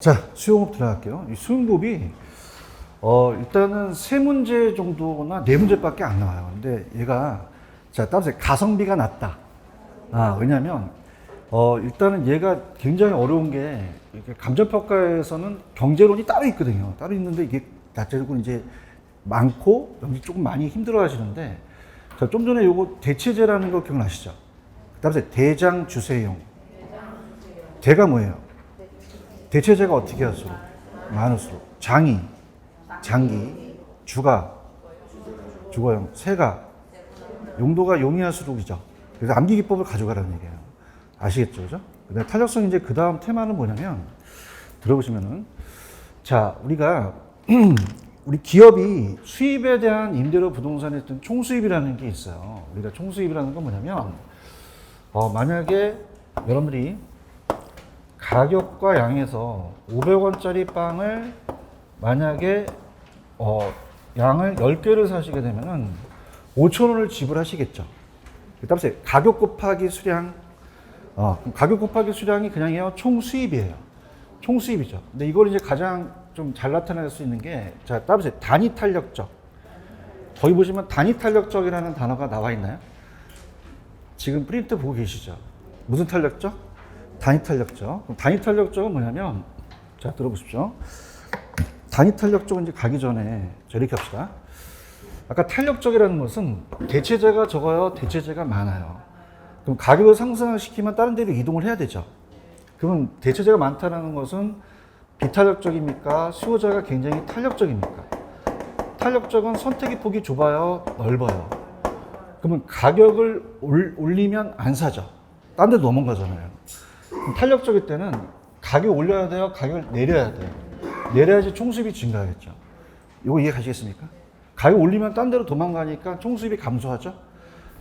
자, 수용법 들어갈게요. 이 수용법이 일단은 세 문제 정도나 네 문제밖에 안 나와요. 근데 얘가 자, 따라서 가성비가 낮다. 왜냐면 일단은 얘가 굉장히 어려운 게 이렇게 감정평가에서는 경제론이 따로 있거든요. 따로 있는데 이게 자체적으로 이제 많고 여기 조금 많이 힘들어 하시는데 자, 좀 전에 요거 대체제라는 거 기억나시죠? 따라서 대장 주세용. 대가 뭐예요? 대체제가 어떻게 할수록? 많을수록. 장이, 장기, 주가, 주거용, 세가, 용도가 용이할수록이죠. 그래서 암기기법을 가져가라는 얘기예요. 아시겠죠? 그죠? 근데 탄력성 이제 그 다음 테마는 뭐냐면, 들어보시면은, 자, 우리가, 우리 기업이 수입에 대한 임대료 부동산에 어떤 총수입이라는 게 있어요. 우리가 총수입이라는 건 뭐냐면, 만약에 여러분들이 가격과 양에서 500원짜리 빵을 만약에 양을 10개를 사시게 되면은 5,000원을 지불하시겠죠. 따라서 가격 곱하기 수량, 가격 곱하기 수량이 그냥이요 총 수입이에요. 총 수입이죠. 근데 이걸 이제 가장 좀 잘 나타낼 수 있는 게, 자, 따라서 단위 탄력적. 거기 보시면 단위 탄력적이라는 단어가 나와 있나요? 지금 프린트 보고 계시죠? 무슨 탄력적? 단위 탄력적. 그럼 단위 탄력적은 뭐냐면, 자, 들어보십시오. 단위 탄력적은 이제 가기 전에, 자, 이렇게 합시다. 아까 탄력적이라는 것은 대체제가 적어요, 대체제가 많아요. 그럼 가격을 상승시키면 다른 데로 이동을 해야 되죠. 그러면 대체제가 많다는 것은 비탄력적입니까? 수요자가 굉장히 탄력적입니까? 탄력적은 선택의 폭이 좁아요, 넓어요. 그러면 가격을 올리면 안 사죠. 딴 데 넘어가잖아요. 탄력적일 때는 가격 올려야 돼요? 가격을 내려야 돼요? 내려야지 총수입이 증가하겠죠. 이거 이해 가시겠습니까? 가격 올리면 딴 데로 도망가니까 총수입이 감소하죠?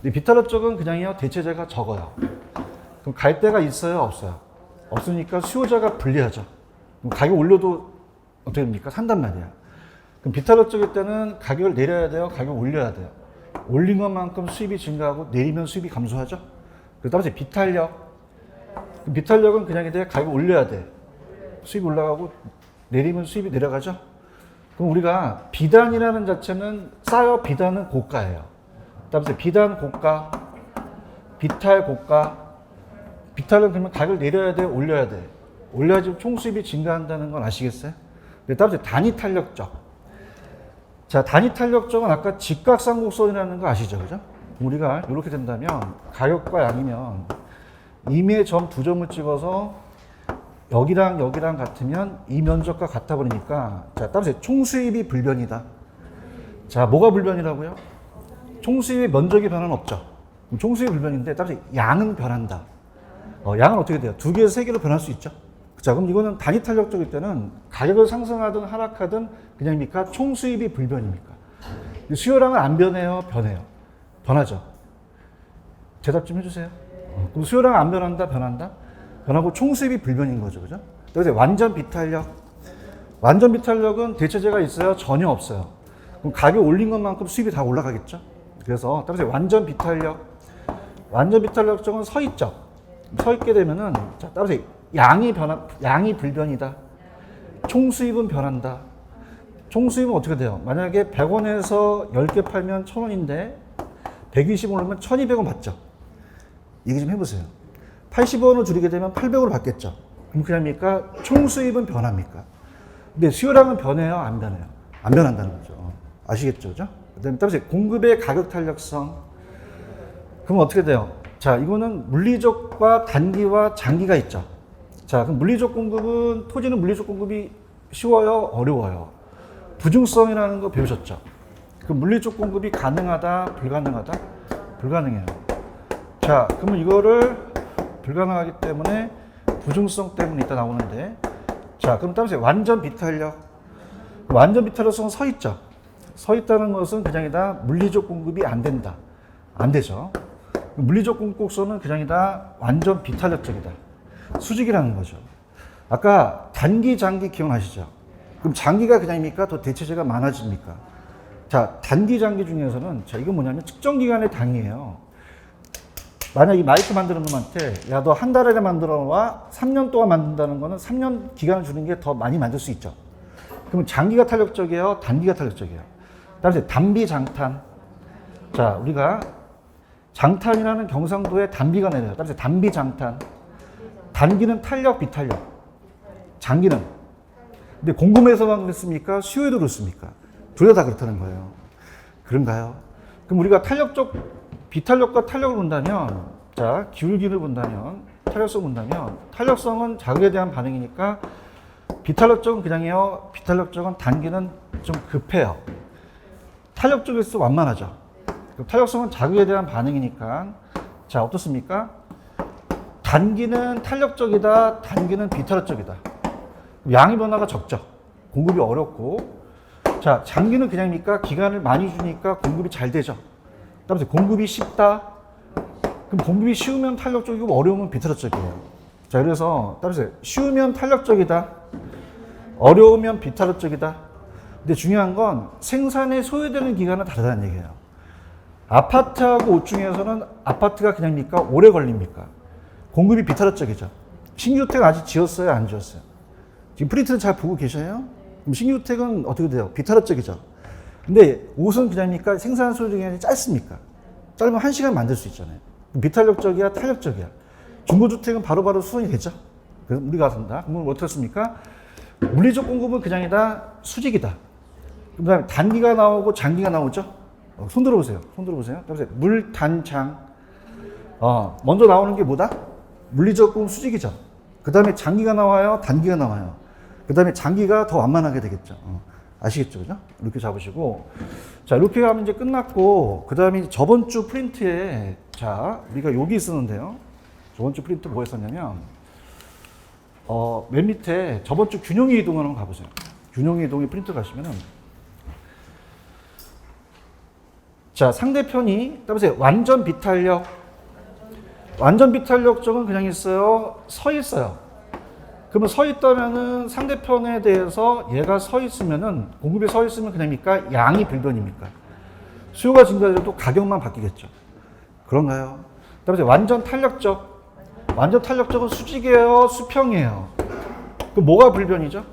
근데 비탄력적은 그냥요, 대체제가 적어요. 그럼 갈 데가 있어요? 없어요? 없으니까 수요자가 불리하죠. 그럼 가격 올려도 어떻게 됩니까? 산단 말이야. 그럼 비탄력적일 때는 가격을 내려야 돼요? 가격을 올려야 돼요? 올린 것만큼 수입이 증가하고 내리면 수입이 감소하죠? 그다음에 비탄력. 비탄력은 그냥 이제 가격 올려야 돼. 수입이 올라가고 내리면 수입이 내려가죠? 그럼 우리가 비단이라는 자체는 싸요, 비단은 고가예요. 그다음에 비단 고가, 비탈 고가. 비탈은 그러면 가격을 내려야 돼, 올려야 돼. 올려야지 총수입이 증가한다는 건 아시겠어요? 그다음에 단위 탄력적. 자, 단위 탄력적은 아까 직각삼곡선이라는 거 아시죠? 그죠? 우리가 이렇게 된다면 가격과 양이면 임의 점 두 점을 찍어서 여기랑 여기랑 같으면 이 면적과 같아 버리니까, 자, 따라서 총수입이 불변이다. 자, 뭐가 불변이라고요? 총수입의 면적이 변화는 없죠. 총수입이 불변인데 따라서 양은 변한다. 양은 어떻게 돼요? 두 개에서 세 개로 변할 수 있죠. 자, 그럼 이거는 단위 탄력적일 때는 가격을 상승하든 하락하든 그냥입니까? 총수입이 불변입니까? 수요량은 안 변해요? 변해요? 변하죠. 대답 좀 해주세요. 그럼 수요량 안 변한다, 변한다? 변하고 총수입이 불변인 거죠, 그죠? 그래서 완전 비탄력. 완전 비탄력은 대체제가 있어요? 전혀 없어요. 그럼 가격 올린 것만큼 수입이 다 올라가겠죠? 그래서 따라서 완전 비탄력. 완전 비탄력적은 서 있죠. 서 있게 되면은, 자, 따라서 양이 불변이다. 총수입은 변한다. 총수입은 어떻게 돼요? 만약에 100원에서 10개 팔면 1,000원인데 120원 오르면 1,200원 받죠. 얘기 좀 해보세요. 80원을 줄이게 되면 800원을 받겠죠. 그럼 그냥입니까? 총수입은 변합니까? 근데 수요량은 변해요? 안 변해요? 안 변한다는 거죠. 아시겠죠? 그죠? 그 다음에 따라서 공급의 가격 탄력성. 그럼 어떻게 돼요? 자, 이거는 물리적과 단기와 장기가 있죠. 자, 그럼 물리적 공급은, 토지는 물리적 공급이 쉬워요? 어려워요? 부중성이라는 거 배우셨죠? 그 물리적 공급이 가능하다? 불가능하다? 불가능해요. 자, 그러면 이거를 불가능하기 때문에 부중성 때문에 이따 나오는데, 자, 그럼 따라서 완전 비탄력. 완전 비탄력성은 서 있죠. 서 있다는 것은 그냥이다 물리적 공급이 안 된다. 안 되죠. 물리적 공급성은 그냥이다 완전 비탄력적이다. 수직이라는 거죠. 아까 단기, 장기 기억나시죠? 그럼 장기가 그냥입니까? 더 대체제가 많아집니까? 자, 단기, 장기 중에서는, 자, 이건 뭐냐면 측정 기간의 단위예요. 만약 이 마이크 만드는 놈한테 야, 너 한 달에 만들어 와 3년 동안 만든다는 거는 3년 기간을 주는 게 더 많이 만들 수 있죠. 그러면 장기가 탄력적이에요? 단기가 탄력적이에요? 다음에 단비 장탄. 자, 우리가 장탄이라는 경상도에 단비가 내려요. 다음에 단비 장탄. 단기는 탄력, 비탄력. 장기는. 근데 공급에서만 그렇습니까? 수요에도 그렇습니까? 둘 다 그렇다는 거예요. 그런가요? 그럼 우리가 탄력적, 비탄력과 탄력을 본다면, 자, 기울기를 본다면, 탄력성을 본다면, 탄력성은 자극에 대한 반응이니까, 비탄력적은 그냥이요. 비탄력적은 단기는 좀 급해요. 탄력적일수록 완만하죠. 탄력성은 자극에 대한 반응이니까, 자, 어떻습니까? 단기는 탄력적이다, 단기는 비탄력적이다. 양의 변화가 적죠. 공급이 어렵고. 자, 장기는 그냥입니까? 기간을 많이 주니까 공급이 잘 되죠. 그다음에 공급이 쉽다. 그럼 공급이 쉬우면 탄력적이고 어려우면 비탄력적이에요. 자, 그래서 따라서 쉬우면 탄력적이다. 어려우면 비탄력적이다. 근데 중요한 건 생산에 소요되는 기간은 다르다는 얘기예요. 아파트하고 옷 중에서는 아파트가 그냥입니까? 오래 걸립니까? 공급이 비탄력적이죠. 신규주택 아직 지었어요? 안 지었어요? 지금 프린트는 잘 보고 계셔요? 그럼 신규주택은 어떻게 돼요? 비탄력적이죠. 근데 옷은 그냥입니까? 생산 소요 기간이 짧습니까? 짧으면 1시간 만들 수 있잖아요. 비탄력적이야? 탄력적이야? 중고주택은 바로바로 수선이 되죠? 그래서 우리가 한다. 그럼 어떻게 했습니까? 물리적 공급은 그냥이다. 수직이다. 그 다음에 단기가 나오고 장기가 나오죠? 손 들어보세요. 손 들어보세요. 물, 단, 장. 먼저 나오는 게 뭐다? 물리적 공급 수직이죠. 그 다음에 장기가 나와요? 단기가 나와요? 그 다음에 장기가 더 완만하게 되겠죠. 아시겠죠? 그죠? 이렇게 잡으시고. 자, 이렇게 하면 이제 끝났고, 그 다음에 저번 주 프린트에, 자, 우리가 여기 있었는데요. 저번 주 프린트 뭐 했었냐면, 맨 밑에 저번 주 균형의 이동을 한번 가보세요. 균형의 이동의 프린트 가시면은, 자, 상대편이, 따라서 완전 비탄력. 완전 비탄력적은 그냥 있어요. 서 있어요. 그러면 서 있다면은 상대편에 대해서 얘가 서 있으면은, 공급이 서 있으면 그냥입니까? 양이 빌던입니까? 수요가 증가해도 가격만 바뀌겠죠. 그런가요? 그다음에 완전 탄력적. 완전 탄력적은 수직이에요? 수평이에요? 그럼 뭐가 불변이죠?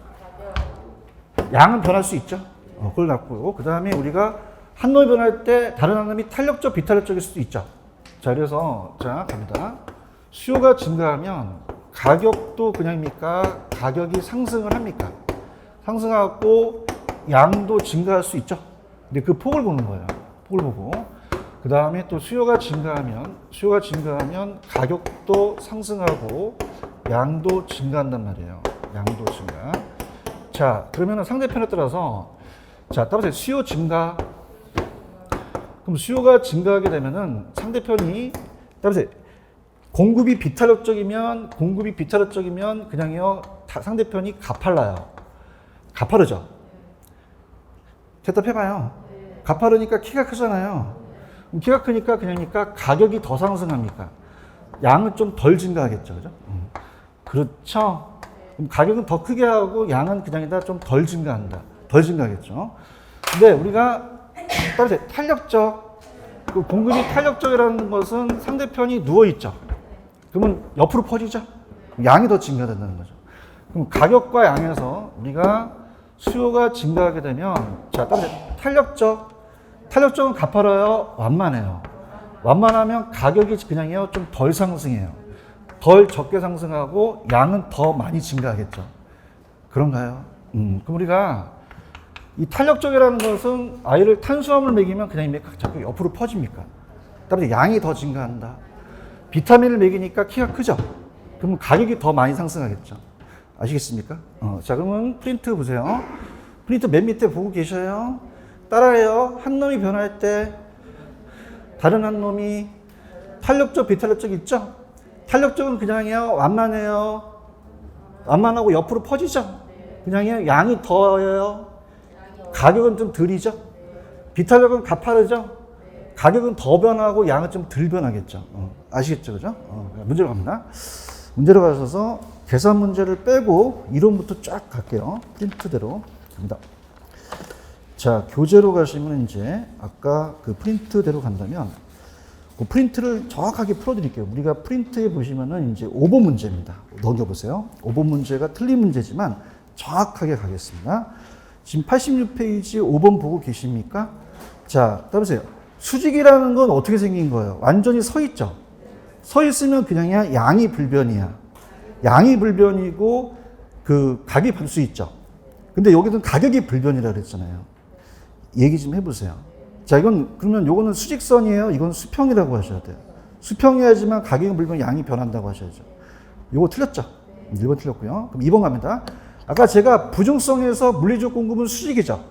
양은 변할 수 있죠. 그걸 갖고. 그 다음에 우리가 한 놈이 변할 때 다른 한 놈이 탄력적, 비탄력적일 수도 있죠. 자, 그래서, 자, 갑니다. 수요가 증가하면 가격도 그냥입니까? 가격이 상승을 합니까? 상승하고 양도 증가할 수 있죠. 근데 그 폭을 보는 거예요. 폭을 보고. 그 다음에 또 수요가 증가하면 가격도 상승하고 양도 증가한단 말이에요. 양도 증가. 자, 그러면 상대편에 따라서, 자, 따라서 수요 증가. 그럼 수요가 증가하게 되면은 상대편이, 따라서 공급이 비탄력적이면 그냥요, 상대편이 가팔라요. 가파르죠? 대답해봐요. 가파르니까 키가 크잖아요. 키가 크니까 그냥니까 가격이 더 상승합니까? 양은 좀 덜 증가하겠죠. 그죠? 그렇죠? 그럼 가격은 더 크게 하고 양은 그냥이다 좀 덜 증가한다. 덜 증가하겠죠. 근데 우리가 따라서 탄력적, 그 공급이 탄력적이라는 것은 상대편이 누워있죠. 그러면 옆으로 퍼지죠. 양이 더 증가된다는 거죠. 그럼 가격과 양에서 우리가 수요가 증가하게 되면, 자, 따라서 탄력적은 가파라요? 완만해요? 완만하면 가격이 그냥요, 좀 덜 상승해요. 덜 적게 상승하고 양은 더 많이 증가하겠죠. 그런가요? 그럼 우리가 이 탄력적이라는 것은 아이를 탄수화물 먹이면 그냥 자꾸 옆으로 퍼집니까? 따라서 양이 더 증가한다. 비타민을 먹이니까 키가 크죠? 그러면 가격이 더 많이 상승하겠죠. 아시겠습니까? 자, 그러면 프린트 보세요. 프린트 맨 밑에 보고 계셔요. 따라해요. 한 놈이 변할 때 다른 한 놈이 탄력적, 비탄력적 있죠? 탄력적은 그냥이요, 완만해요. 완만하고 옆으로 퍼지죠? 그냥이요, 양이 더해요. 가격은 좀 덜이죠? 비탄력은 가파르죠? 가격은 더 변하고 양은 좀 덜 변하겠죠. 아시겠죠? 그죠? 문제로 갑니다. 문제로 가셔서 계산 문제를 빼고 이론부터 쫙 갈게요. 프린트대로 갑니다. 자, 교재로 가시면 이제 아까 그 프린트대로 간다면 그 프린트를 정확하게 풀어드릴게요. 우리가 프린트에 보시면은 이제 5번 문제입니다. 넘겨보세요. 5번 문제가 틀린 문제지만 정확하게 가겠습니다. 지금 86페이지 5번 보고 계십니까? 자, 따보세요. 수직이라는 건 어떻게 생긴 거예요? 완전히 서 있죠? 서 있으면 그냥이야 양이 불변이야. 양이 불변이고 그 각이 볼 수 있죠. 근데 여기는 가격이 불변이라 그랬잖아요. 얘기 좀 해보세요. 자, 이건 그러면 요거는 수직선이에요. 이건 수평이라고 하셔야 돼요. 수평이어야지만 가격이 불변 양이 변한다고 하셔야죠. 요거 틀렸죠? 1번 틀렸고요. 그럼 2번 갑니다. 아까 제가 부중성에서 물리적 공급은 수직이죠.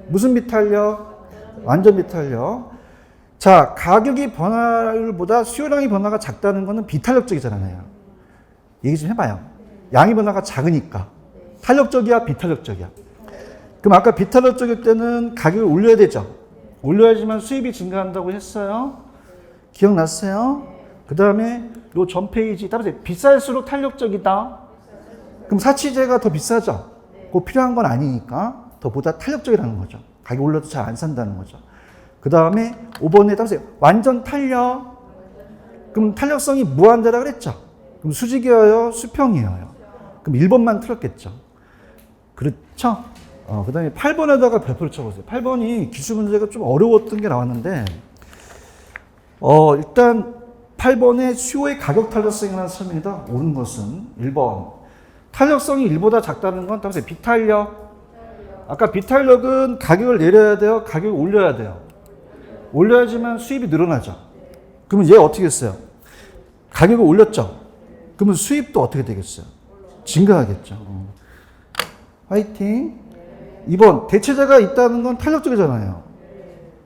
무슨 비탄력? 완전 비탄력. 자, 가격이 변화율보다 수요량의 변화가 작다는 것은 비탄력적이잖아요. 얘기 좀 해봐요. 양의 변화가 작으니까. 탄력적이야, 비탄력적이야? 그럼 아까 비탄력적일 때는 가격을 올려야 되죠. 올려야지만 수입이 증가한다고 했어요. 기억났어요? 그 다음에 요 전 페이지, 따라서 비쌀수록 탄력적이다. 그럼 사치제가 더 비싸죠? 꼭 필요한 건 아니니까 더 보다 탄력적이라는 거죠. 가격이 올려도 잘 안 산다는 거죠. 그 다음에 5번에 따라서 완전 탄력. 그럼 탄력성이 무한대라 그랬죠? 그럼 수직이어요? 수평이어요? 그럼 1번만 틀었겠죠? 그렇죠? 그 다음에 8번에다가 별표를 쳐보세요. 8번이 기출 문제가 좀 어려웠던 게 나왔는데, 일단 8번에 수요의 가격 탄력성이라는 설명이다. 옳은 것은 1번. 탄력성이 1보다 작다는 건 따라서 비탄력. 아까 비탄력은 가격을 내려야 돼요? 가격을 올려야 돼요? 올려야지만 수입이 늘어나죠. 그러면 얘 어떻게 했어요? 가격을 올렸죠? 그러면 수입도 어떻게 되겠어요? 증가하겠죠. 화이팅. 2번, 대체재가 있다는 건 탄력적이잖아요.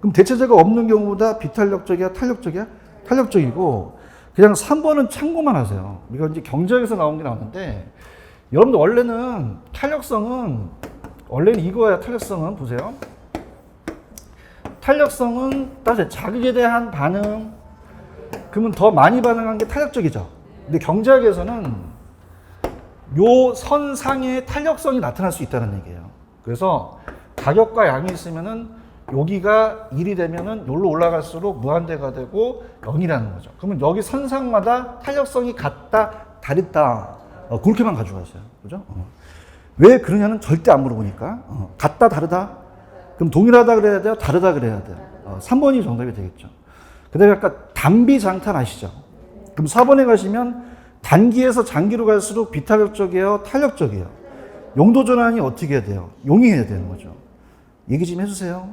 그럼 대체재가 없는 경우보다 비탄력적이야, 탄력적이야? 탄력적이고, 그냥 3번은 참고만 하세요. 이거 이제 경제학에서 나온 게 나오는데, 여러분들 원래는 원래는 이거야, 탄력성은. 보세요. 탄력성은 따라서 자극에 대한 반응, 그러면 더 많이 반응한 게 탄력적이죠. 근데 경제학에서는 요 선상에 탄력성이 나타날 수 있다는 얘기예요. 그래서 가격과 양이 있으면은 여기가 1이 되면은 여기로 올라갈수록 무한대가 되고 0이라는 거죠. 그러면 여기 선상마다 탄력성이 같다, 다르다. 그렇게만 가져가세요. 그죠? 왜 그러냐는 절대 안 물어보니까. 같다, 다르다. 그럼 동일하다 그래야 돼요? 다르다 그래야 돼요? 3번이 정답이 되겠죠. 그 다음에 아까 단비 장탄 아시죠? 그럼 4번에 가시면 단기에서 장기로 갈수록 비탄력적이에요? 탄력적이에요? 용도 전환이 어떻게 해야 돼요? 용이해야 되는 거죠. 얘기 좀 해주세요.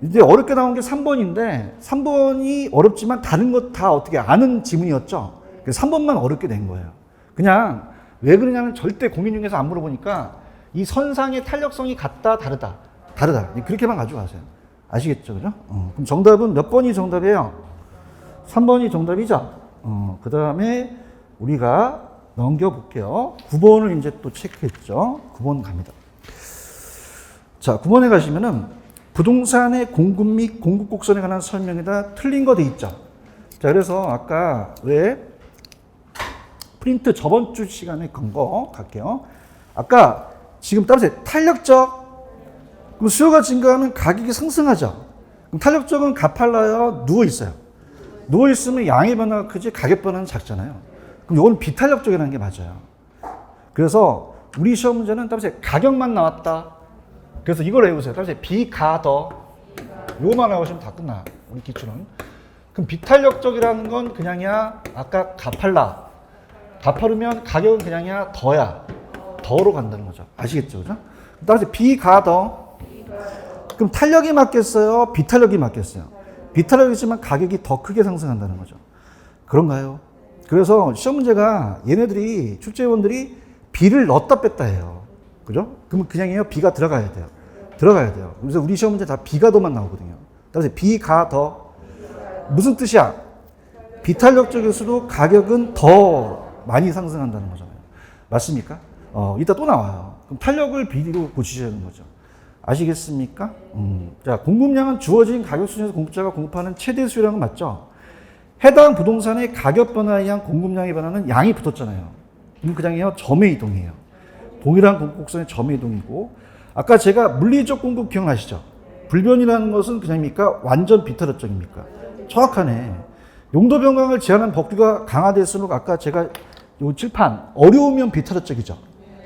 이제 어렵게 나온 게 3번인데 3번이 어렵지만 다른 것 다 어떻게 아는 지문이었죠. 그래서 3번만 어렵게 된 거예요. 그냥 왜 그러냐면 절대 공인 중에서 안 물어보니까 이 선상의 탄력성이 같다, 다르다. 다르다. 그렇게만 가져가세요. 아시겠죠? 그죠? 그럼 정답은 몇 번이 정답이에요? 3번이 정답이죠? 그 다음에 우리가 넘겨볼게요. 9번을 이제 또 체크했죠. 9번 갑니다. 자, 9번에 가시면은 부동산의 공급 및 공급 곡선에 관한 설명이다. 틀린 거 돼 있죠. 자, 그래서 아까 왜 프린트 저번 주 시간에 건 거 갈게요. 아까 지금 따라서 탄력적, 그럼 수요가 증가하면 가격이 상승하죠. 그럼 탄력적은 가팔라요? 누워 있어요. 누워 있으면 양의 변화가 크지 가격 변화는 작잖아요. 그럼 이건 비탄력적이라는 게 맞아요. 그래서 우리 시험 문제는 따라서 가격만 나왔다. 그래서 이걸 외우세요. 따라서 비가더. 요거만 나오시면 다 끝나. 우리 기출은. 그럼 비탄력적이라는 건 그냥이야. 아까 가팔라. 가파르면 가격은 그냥이야. 더야. 더로 간다는 거죠. 아시겠죠? 그죠? 따라서 비가더. 그럼 탄력이 맞겠어요? 비탄력이 맞겠어요? 비탄력이지만 가격이 더 크게 상승한다는 거죠. 그런가요? 그래서 시험 문제가 얘네들이 출제위원들이 B를 넣었다 뺐다 해요. 그죠? 그러면 그냥이요. B가 들어가야 돼요. 들어가야 돼요. 그래서 우리 시험 문제 다 B가 더만 나오거든요. 그래서 B가 더. 무슨 뜻이야? 비탄력적일수록 가격은 더 많이 상승한다는 거잖아요. 맞습니까? 이따 또 나와요. 그럼 탄력을 B로 고치시는 거죠. 아시겠습니까? 자, 공급량은 주어진 가격 수준에서 공급자가 공급하는 최대 수요량은 맞죠? 해당 부동산의 가격 변화에 의한 공급량의 변화는 양이 붙었잖아요. 그럼 그냥이요. 점의 이동이에요. 동일한 공급 곡선의 점의 이동이고, 아까 제가 물리적 공급 기억나시죠? 불변이라는 것은 그냥입니까? 완전 비탄력적입니까? 정확하네. 용도 변경을 제한하는 법규가 강화될수록 아까 제가 요 칠판 어려우면 비타협적이죠.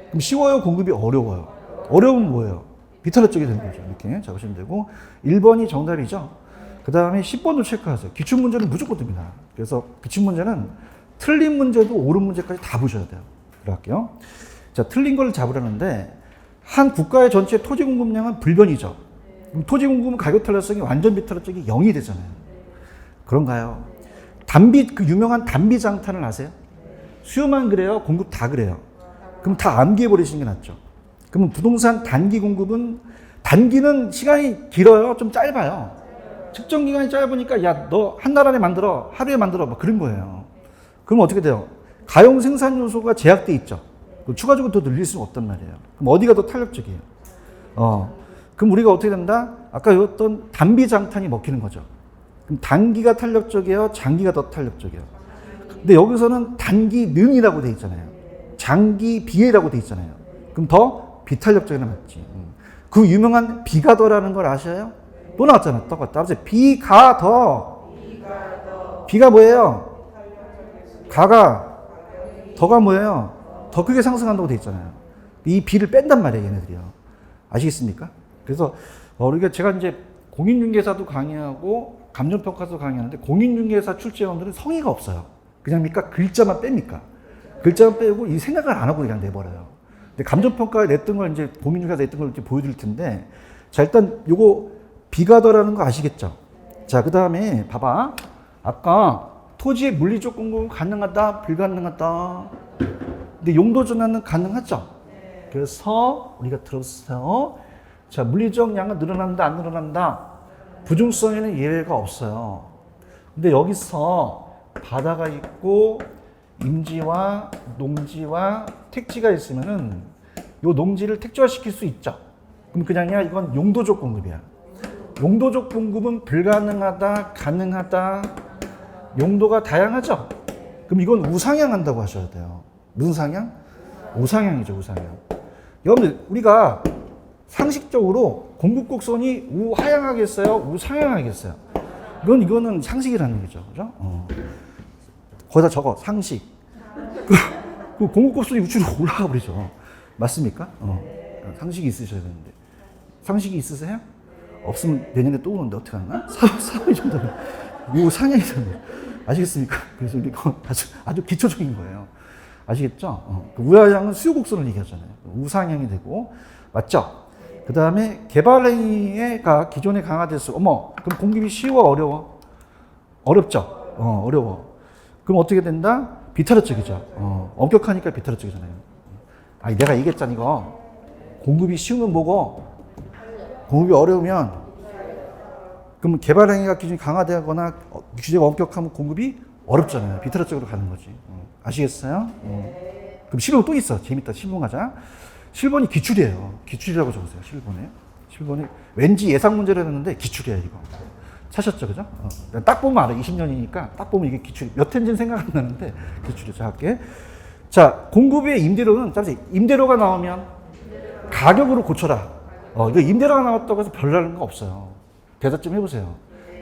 그럼 쉬워요, 공급이 어려워요. 어려우면 뭐예요? 비타협적이 되는 거죠. 이렇게 잡으시면 되고 1번이 정답이죠. 그 다음에 10번도 체크하세요. 기출문제는 무조건 됩니다. 그래서 기출문제는 틀린 문제도 옳은 문제까지 다 보셔야 돼요. 들어갈게요. 자, 틀린 걸 잡으려는데 한 국가의 전체 토지 공급량은 불변이죠. 그럼 토지 공급은 가격 탄력성이 완전 비탄력적이 0이 되잖아요. 그런가요? 그 유명한 단비 장탄을 아세요? 수요만 그래요? 공급 다 그래요? 그럼 다 암기해 버리시는 게 낫죠. 그러면 부동산 단기 공급은 단기는 시간이 길어요? 좀 짧아요? 측정 기간이 짧으니까 야, 너 한 달 안에 만들어, 하루에 만들어, 막 그런 거예요. 그럼 어떻게 돼요? 가용 생산 요소가 제약돼 있죠. 추가적으로 더 늘릴 수는 없단 말이에요. 그럼 어디가 더 탄력적이에요? 그럼 우리가 어떻게 된다? 아까 배웠던 단비 장탄이 먹히는 거죠. 그럼 단기가 탄력적이에요? 장기가 더 탄력적이에요? 근데 여기서는 단기능이라고 돼 있잖아요. 장기 비해라고 돼 있잖아요. 그럼 더 비탄력적이 맞지. 그 유명한 비가 더라는 걸 아셔요? 또 나왔잖아. 똑같다. 비가 더. 비가 뭐예요? 가가. 더가 뭐예요? 더 크게 상승한다고 돼 있잖아요. 이 비를 뺀단 말이에요, 얘네들이요. 아시겠습니까? 그래서 우리가 제가 이제 공인중개사도 강의하고 감정평가도 강의하는데 공인중개사 출제원들은 성의가 없어요. 그냥 뭡니까? 글자만 뺍니까? 글자만 빼고 이 생각을 안 하고 그냥 내버려요. 근데 감정평가에 냈던 걸 이제 공인중개사 냈던 걸 이렇게 보여드릴 텐데, 자, 일단 요거 비가더라는 거 아시겠죠? 자, 그 다음에 봐봐. 아까 토지의 물리적 공급은 가능하다, 불가능하다. 근데 용도 전환은 가능하죠? 그래서 우리가 들었어요. 자, 물리적 양은 늘어난다, 안 늘어난다? 부중성에는 예외가 없어요. 근데 여기서 바다가 있고 임지와 농지와 택지가 있으면은 요 농지를 택지화시킬 수 있죠. 그럼 그냥이야, 이건 용도적 공급이야. 용도적 공급은 불가능하다, 가능하다, 용도가 다양하죠? 그럼 이건 우상향한다고 하셔야 돼요. 무슨 상향? 우상향이죠, 우상향. 여러분들, 우리가 상식적으로 공급곡선이 우하향하겠어요? 우상향하겠어요? 이거는 상식이라는 거죠. 그죠? 거기다 적어, 상식. 그 공급곡선이 우측으로 올라가 버리죠. 맞습니까? 상식이 있으셔야 되는데. 상식이 있으세요? 없으면 내년에 또 오는데 어떻게 하나? 3회 정도는 우상향이잖아요. 아시겠습니까? 그래서 이거 아주 기초적인 거예요. 아시겠죠? 우하향은 수요곡선을 얘기하잖아요. 우상향이 되고, 맞죠? 그 다음에 개발행위가 기존에 강화됐어. 그럼 공급이 쉬워, 어려워? 어렵죠? 어려워. 그럼 어떻게 된다? 비타협적이죠. 엄격하니까 비타협적이잖아요. 아니, 내가 얘기했잖아, 이거. 공급이 쉬우면 뭐고? 공급이 어려우면, 그럼 개발행위가 기준이 강화되거나 규제가 엄격하면 공급이 어렵잖아요. 비타협적으로 가는 거지. 아시겠어요? 그럼 7번 또 있어. 재밌다. 7번 가자. 7번이 기출이에요. 기출이라고 적으세요. 7번에. 왠지 예상 문제를 했는데 기출이야, 이거. 찾으셨죠? 그죠? 딱 보면 알아. 20년이니까 딱 보면 이게 기출. 몇 회인지는 생각 안 나는데 기출이죠. 자, 할게. 자, 공급의 임대료는, 임대료가 나오면 가격으로 고쳐라. 이거 임대료가 나왔다고 해서 별다른 거 없어요. 대답 좀 해보세요.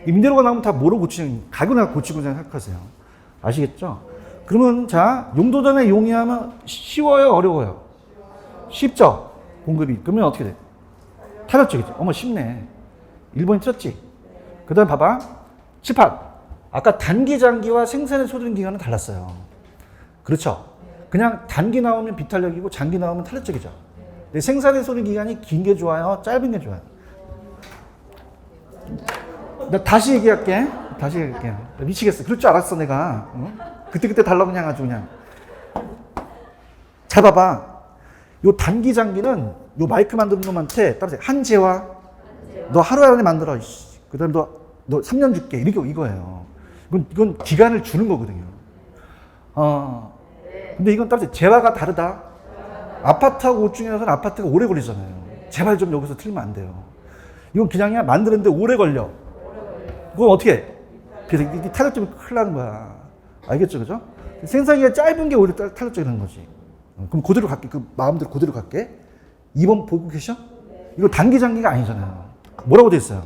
임대료가 나오면 다 뭐로 고치는, 가격을 고치고 그냥 생각하세요. 아시겠죠? 그러면 자, 용도전에 용이하면 쉬워요, 어려워요? 쉽죠? 공급이. 그러면 어떻게 돼? 탄력적이죠. 쉽네. 1번이 틀렸지? 그 다음 봐봐. 칠판. 아까 단기 장기와 생산에 소요되는 기간은 달랐어요. 그렇죠? 그냥 단기 나오면 비탄력이고 장기 나오면 탄력적이죠. 근데 생산에 소요되는 기간이 긴 게 좋아요? 짧은 게 좋아요? 나 다시 얘기할게. 미치겠어. 그럴 줄 알았어, 내가. 그때 달라 그냥 아주 그냥. 잘 봐봐. 요 단기 장기는 요 마이크 만드는 놈한테 따라서 한재화 너 하루 안에 만들어. 그 다음에 너 3년 줄게. 이거예요. 이건 기간을 주는 거거든요. 근데 이건 따라서 재화가 다르다. 아파트하고 옷 중에서는 아파트가 오래 걸리잖아요. 제발 좀 여기서 틀리면 안 돼요. 이건 그냥이야 만드는데 오래 걸려. 그건 어떻게 해? 그래서 이 탄력점이 큰일 나는 거야. 알겠죠? 그죠? 생산기가 짧은 게 오히려 탄력적이라는 거지. 그럼 그대로 갈게. 그 마음대로 그대로 갈게. 2번 보고 계셔? 이거 단기 장기가 아니잖아요. 뭐라고 돼 있어요?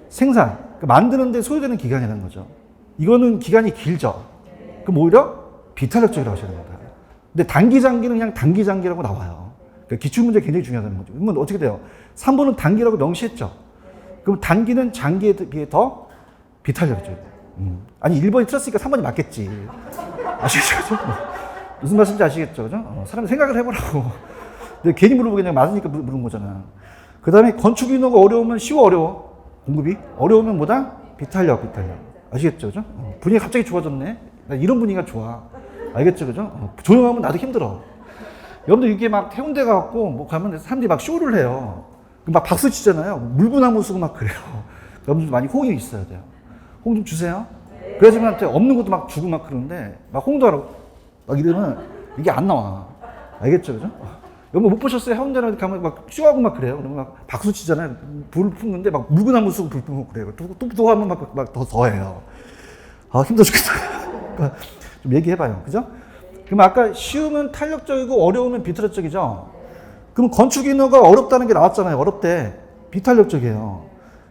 생산. 그러니까 만드는데 소요되는 기간이라는 거죠. 이거는 기간이 길죠. 그럼 오히려 비탄력적이라고 하셔야 됩니다. 근데 단기 장기는 그냥 단기 장기라고 나와요. 그러니까 기출문제 굉장히 중요하다는 거죠. 그러면 어떻게 돼요? 3번은 단기라고 명시했죠. 그럼 단기는 장기에 비해 더 비탄력적이에요. 아니 1번이 틀렸으니까 3번이 맞겠지. 아시겠죠? 무슨 말씀인지 아시겠죠? 그죠? 사람이 생각을 해보라고. 근데 괜히 물어보고 그냥 맞으니까 물은 거잖아. 그 다음에 건축 인허가 어려우면 쉬워 어려워? 공급이? 어려우면 뭐다? 비탄력. 아시겠죠? 그죠? 분위기가 갑자기 좋아졌네. 나 이런 분위기가 좋아. 알겠죠? 그죠? 조용하면 나도 힘들어. 여러분들 이게 막 해운대 가갖고 뭐 가면 사람들이 막 쇼를 해요. 막 박수 치잖아요. 물구나무 쓰고 막 그래요. 여러분들 많이 호응이 있어야 돼요. 호응 좀 주세요. 그래서한테 없는 것도 막 주고 막 그러는데 막 호응도 하라고 막 이러면 이게 안 나와. 알겠죠? 그죠? 여러분 못 보셨어요? 해운대에 가면 막 쇼하고 막 그래요. 그러면 막 박수 치잖아요. 불 품는데 막 물구나무 쓰고 불 뿜고 그래요. 또 하면 막 더 해요. 아, 힘들어 죽겠다. 좀 얘기해봐요. 그죠? 그럼 아까 쉬우면 탄력적이고 어려우면 비탄력적이죠? 그럼 건축 인허가 어렵다는 게 나왔잖아요. 어렵대. 비탄력적이에요.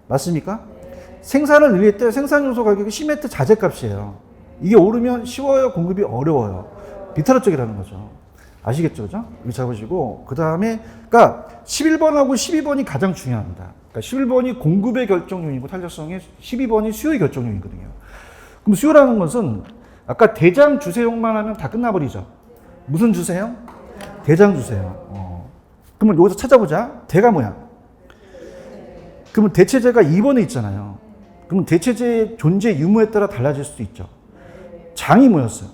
맞습니까? 생산을 늘릴 때 생산 요소 가격이 10m 자재값이에요. 이게 오르면 쉬워요? 공급이 어려워요? 비탄력적이라는 거죠. 아시겠죠? 그죠? 이거 잡으시고. 그 다음에, 그러니까 11번하고 12번이 가장 중요합니다. 그러니까 11번이 공급의 결정요인이고 탄력성이 12번이 수요의 결정요인이거든요. 그럼 수요라는 것은 아까 대장 주세형만 하면 다 끝나버리죠. 무슨 주세형? 대장 주세형. 그러면 여기서 찾아보자. 대가 뭐야? 그러면 대체제가 2번에 있잖아요. 그러면 대체제의 존재 유무에 따라 달라질 수도 있죠. 장이 뭐였어요?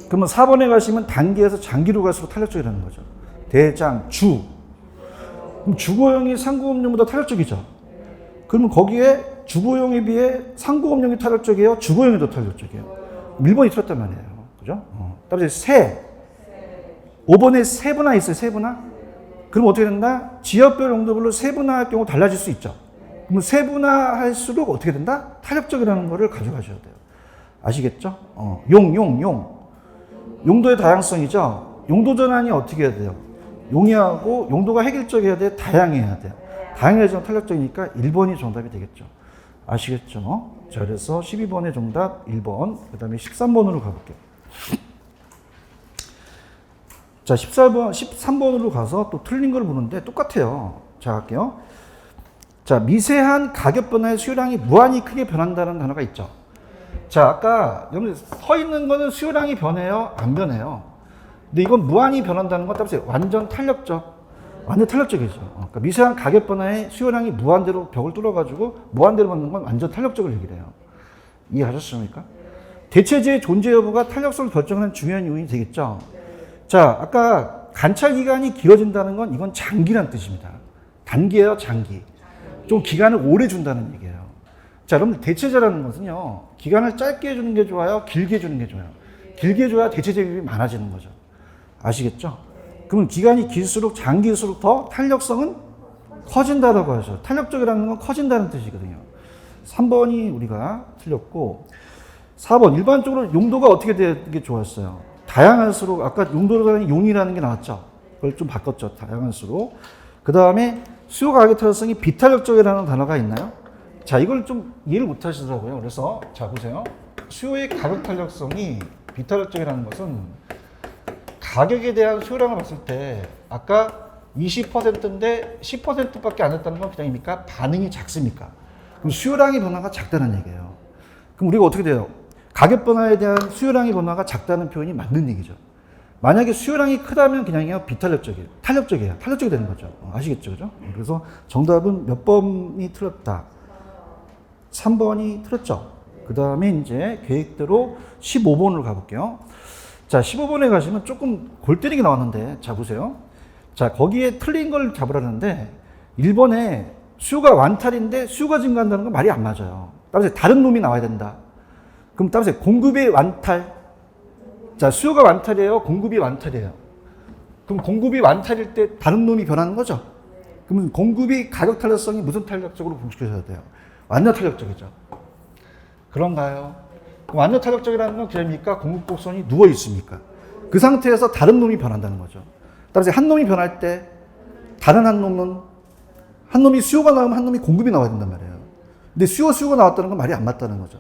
그러면 4번에 가시면 단기에서 장기로 갈수록 탄력적이라는 거죠. 대장, 주. 그럼 주거형이 상고업용보다 탄력적이죠. 그러면 거기에 주거형에 비해 상고업용이 탄력적이에요? 주거형이 더 탄력적이에요? 1번이 틀렸단 말이에요. 그죠? 따라서 세. 5번에 세분화 있어요, 세분화? 그럼 어떻게 된다? 지역별 용도별로 세분화할 경우 달라질 수 있죠. 그럼 세분화할수록 어떻게 된다? 탄력적이라는 거를 가져가셔야 돼요. 아시겠죠? 용도의 다양성이죠. 용도 전환이 어떻게 해야 돼요? 용이하고 용도가 획일적이어야 돼요? 다양해야 돼요. 다양해지면 탄력적이니까 1번이 정답이 되겠죠. 아시겠죠? 자, 그래서 12번의 정답 1번, 그 다음에 13번으로 가볼게요. 자, 13번으로 가서 또 틀린 걸 보는데 똑같아요. 자, 할게요. 자, 미세한 가격 변화의 수요량이 무한히 크게 변한다는 단어가 있죠. 자, 아까 여러분 서 있는 거는 수요량이 변해요? 안 변해요? 근데 이건 무한히 변한다는 건 따라서 완전 탄력적. 완전 탄력적이죠. 그러니까 미세한 가격 변화의 수요량이 무한대로 벽을 뚫어가지고 무한대로 받는 건 완전 탄력적을 얘기해요. 이해하셨습니까? 대체제의 존재 여부가 탄력성을 결정하는 중요한 요인이 되겠죠. 자, 아까 관찰 기간이 길어진다는 건 이건 장기란 뜻입니다. 단기예요, 장기. 좀 기간을 오래 준다는 얘기예요. 자, 여러분 대체제라는 것은요, 기간을 짧게 해주는 게 좋아요, 길게 해주는 게 좋아요. 길게 해줘야 대체제 비율이 많아지는 거죠. 아시겠죠? 그러면 기간이 길수록 장기일수록 더 탄력성은 커진다라고 하죠. 탄력적이라는 건 커진다는 뜻이거든요. 3번이 우리가 틀렸고, 4번 일반적으로 용도가 어떻게 되는 게 좋았어요? 다양할수록 아까 용도라는 용이라는 게 나왔죠. 그걸 좀 바꿨죠. 다양할수록. 그 다음에 수요 가격 탄력성이 비탄력적이라는 단어가 있나요? 자, 이걸 좀 이해를 못 하시더라고요. 그래서 자, 보세요. 수요의 가격 탄력성이 비탄력적이라는 것은 가격에 대한 수요량을 봤을 때 아까 20%인데 10%밖에 안 했다는 건 그냥입니까? 반응이 작습니까? 그럼 수요량의 변화가 작다는 얘기예요. 그럼 우리가 어떻게 돼요? 가격 변화에 대한 수요량의 변화가 작다는 표현이 맞는 얘기죠. 만약에 수요량이 크다면 그냥요 비탄력적이에요. 탄력적이에요. 탄력적이 되는 거죠. 아시겠죠? 그죠? 그래서 정답은 몇 번이 틀렸다? 3번이 틀렸죠. 그 다음에 이제 계획대로 15번으로 가볼게요. 자, 15번에 가시면 조금 골 때리게 나왔는데, 자, 보세요. 자, 거기에 틀린 걸 잡으라는데, 1번에 수요가 완탈인데 수요가 증가한다는 건 말이 안 맞아요. 따라서 다른 놈이 나와야 된다. 그럼 따라서 공급이 완탈. 자, 수요가 완탈이에요? 공급이 완탈이에요? 그럼 공급이 완탈일 때 다른 놈이 변하는 거죠? 그러면 공급이 가격 탄력성이 무슨 탄력적으로 분석해줘야 돼요? 완전 탄력적이죠. 그런가요? 완전 탄력적이라는 건 그럽니까? 공급 곡선이 누워 있습니까? 그 상태에서 다른 놈이 변한다는 거죠. 따라서 한 놈이 변할 때 다른 한 놈이 수요가 나오면 한 놈이 공급이 나와야 된단 말이에요. 근데 수요가 나왔다는 건 말이 안 맞다는 거죠.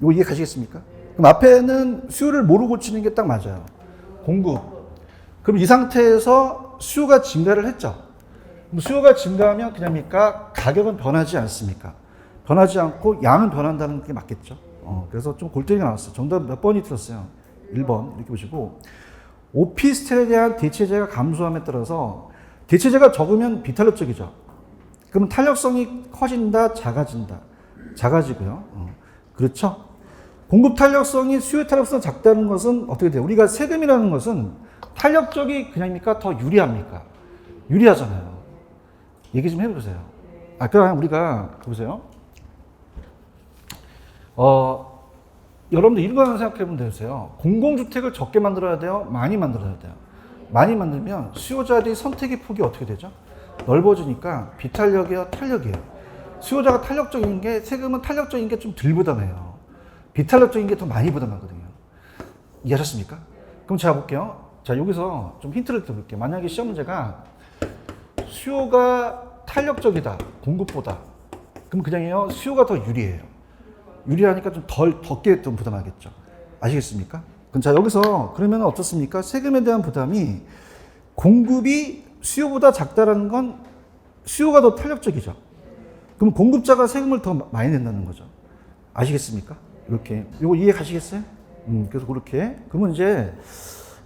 이거 이해 가시겠습니까? 그럼 앞에는 수요를 뭐로 고치는 게 딱 맞아요. 공급. 그럼 이 상태에서 수요가 증가를 했죠. 그럼 수요가 증가하면 그냥입니까? 가격은 변하지 않습니까? 변하지 않고 양은 변한다는 게 맞겠죠. 그래서 좀 골때리가 나왔어요. 정답 몇 번이 들었어요? 1번 이렇게 보시고 오피스텔에 대한 대체재가 감소함에 따라서 대체재가 적으면 비탄력적이죠. 그럼 탄력성이 커진다, 작아진다. 작아지고요. 그렇죠? 공급 탄력성이 수요 탄력성 작다는 것은 어떻게 돼요? 우리가 세금이라는 것은 탄력적이 그냥입니까? 더 유리합니까? 유리하잖아요. 얘기 좀 해보세요. 그럼 우리가 보세요. 여러분들 이런 거 하나 생각해 보면 되세요. 공공주택을 적게 만들어야 돼요? 많이 만들어야 돼요? 많이 만들면 수요자들이 선택의 폭이 어떻게 되죠? 넓어지니까 비탄력이에요? 탄력이에요? 수요자가 탄력적인 게 세금은 탄력적인 게 좀 덜 부담해요. 비탄력적인 게 더 많이 부담하거든요. 이해하셨습니까? 그럼 제가 볼게요. 자, 여기서 좀 힌트를 드릴게요. 만약에 시험 문제가 수요가 탄력적이다, 공급보다. 그럼 그냥요, 수요가 더 유리해요. 유리하니까 좀 덜게 좀 부담하겠죠. 아시겠습니까? 그럼 자, 여기서 그러면 어떻습니까? 세금에 대한 부담이 공급이 수요보다 작다라는 건 수요가 더 탄력적이죠. 그럼 공급자가 세금을 더 많이 낸다는 거죠. 아시겠습니까? 이렇게. 이거 이해 가시겠어요? 그래서 그렇게. 그러면 이제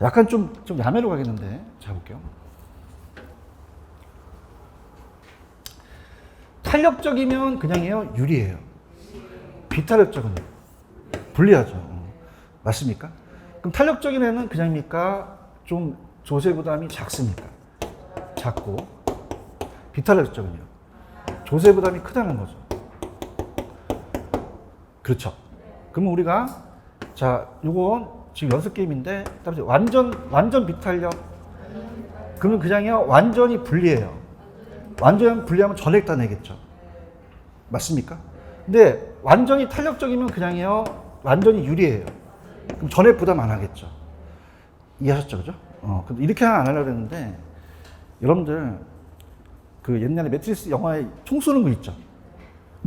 약간 좀 야매로 가겠는데. 자, 볼게요. 탄력적이면 그냥이에요? 유리해요? 비탄력적은 불리하죠. 맞습니까? 그럼 탄력적인 애는 그냥입니까? 좀 조세 부담이 작습니까? 작고. 비탄력적은요? 조세 부담이 크다는 거죠. 그렇죠. 그러면 우리가 자, 요건 지금 연습 게임인데 완전 비탄력. 그러면 그냥요 완전히 불리해요. 완전히 불리하면 전액 다 내겠죠. 맞습니까? 근데 완전히 탄력적이면 그냥요 완전히 유리해요. 그럼 전액 부담 안 하겠죠. 이해하셨죠, 그죠? 근데 이렇게 안 하려고 했는데 여러분들 그 옛날에 매트리스 영화에 총 쏘는 거 있죠.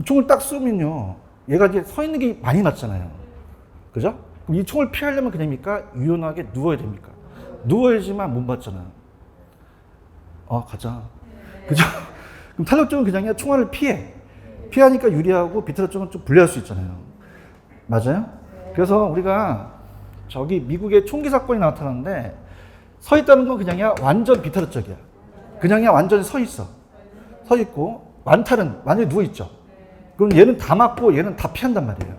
총을 딱 쏘면요 얘가 이제 서 있는 게 많이 맞잖아요. 그죠? 그럼 이 총을 피하려면 그냥입니까? 유연하게 누워야 됩니까? 누워야지만 못 맞잖아요. 가자. 그죠? 그럼 탄력적은 그냥 총알을 피하니까 유리하고 비탄력적은 좀 불리할 수 있잖아요. 맞아요? 그래서 우리가 저기 미국의 총기 사건이 나타났는데 서 있다는 건 그냥이야 완전 비탄력적이야. 그냥이야 완전히 서 있어. 서 있고 완탈은 완전히 누워 있죠. 그럼 얘는 다 맞고 얘는 다 피한단 말이에요.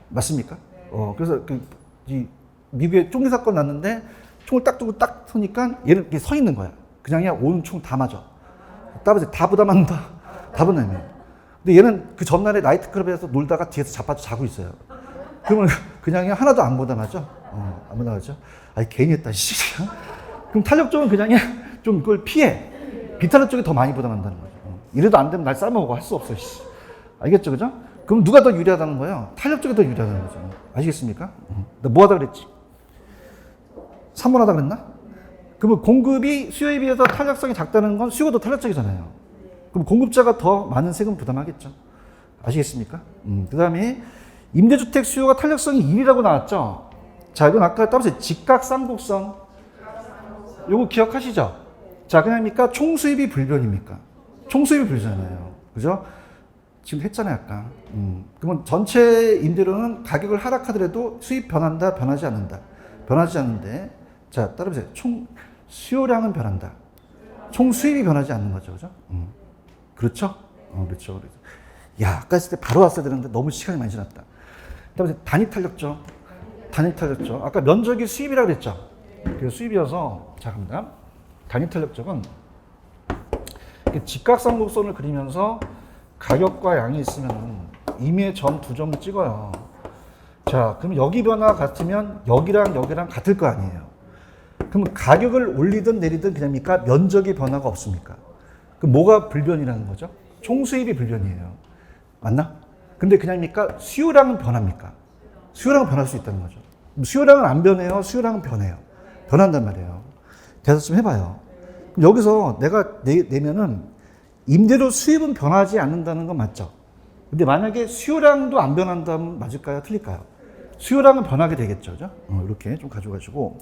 맞습니까? 그래서 이 미국의 총기 사건 났는데 총을 딱 두고 딱 서니까 얘는 이렇게 서 있는 거야. 그냥이야 온 총 다 맞아. 따라서 다 부담한다. 다 부담해. 근데 얘는 그 전날에 나이트클럽에서 놀다가 뒤에서 자빠져 자고 있어요. 그러면 그냥이야 하나도 안 부담하죠? 안 부담하죠? 아니 괜히 했다. 그럼 탄력적은 그냥이야 좀 그걸 피해. 비탄력 쪽이 더 많이 부담한다는 거죠. 이래도 안 되면 날 삶아먹어 할 수 없어. 알겠죠, 그죠? 그럼 누가 더 유리하다는 거예요? 탄력 쪽이 더 유리하다는 거죠. 아시겠습니까? 나 뭐 하다 그랬지? 3번 하다 그랬나? 그러면 공급이 수요에 비해서 탄력성이 작다는 건 수요가 더 탄력적이잖아요. 그럼 공급자가 더 많은 세금 부담하겠죠. 아시겠습니까? 그 다음에 임대주택 수요가 탄력성이 1이라고 나왔죠. 자, 이건 아까 따라서 직각쌍곡선. 요거 기억하시죠? 자, 그냥입니까? 총수입이 불변입니까? 총수입이 불변이잖아요. 그죠? 지금 했잖아요, 아까. 그러면 전체 임대료는 가격을 하락하더라도 수입 변한다, 변하지 않는다. 변하지 않는데, 자, 따라보세요. 총 수요량은 변한다. 총 수입이 변하지 않는 거죠, 그죠? 그렇죠? 그렇죠. 야, 아까 했을 때 바로 왔어야 되는데 너무 시간이 많이 지났다. 따라보세요. 단위 탄력죠. 단위 탄력죠. 아까 면적이 수입이라고 그랬죠. 그래서 수입이어서, 자, 갑니다. 단위 탄력적은 직각삼각선을 그리면서 가격과 양이 있으면 임의 점 두 점을 찍어요. 자, 그럼 여기 변화가 같으면 여기랑 같을 거 아니에요. 그럼 가격을 올리든 내리든 그냥입니까? 면적의 변화가 없습니까? 그럼 뭐가 불변이라는 거죠? 총수입이 불변이에요. 맞나? 근데 그냥입니까? 수요량은 변합니까? 수요량은 변할 수 있다는 거죠. 수요량은 안 변해요? 수요량은 변해요. 변한단 말이에요. 대답 좀 해봐요. 여기서 내가 내면은 임대료 수입은 변하지 않는다는 건 맞죠? 근데 만약에 수요량도 안 변한다면 맞을까요? 틀릴까요? 수요량은 변하게 되겠죠. 그죠? 이렇게 좀 가져가시고.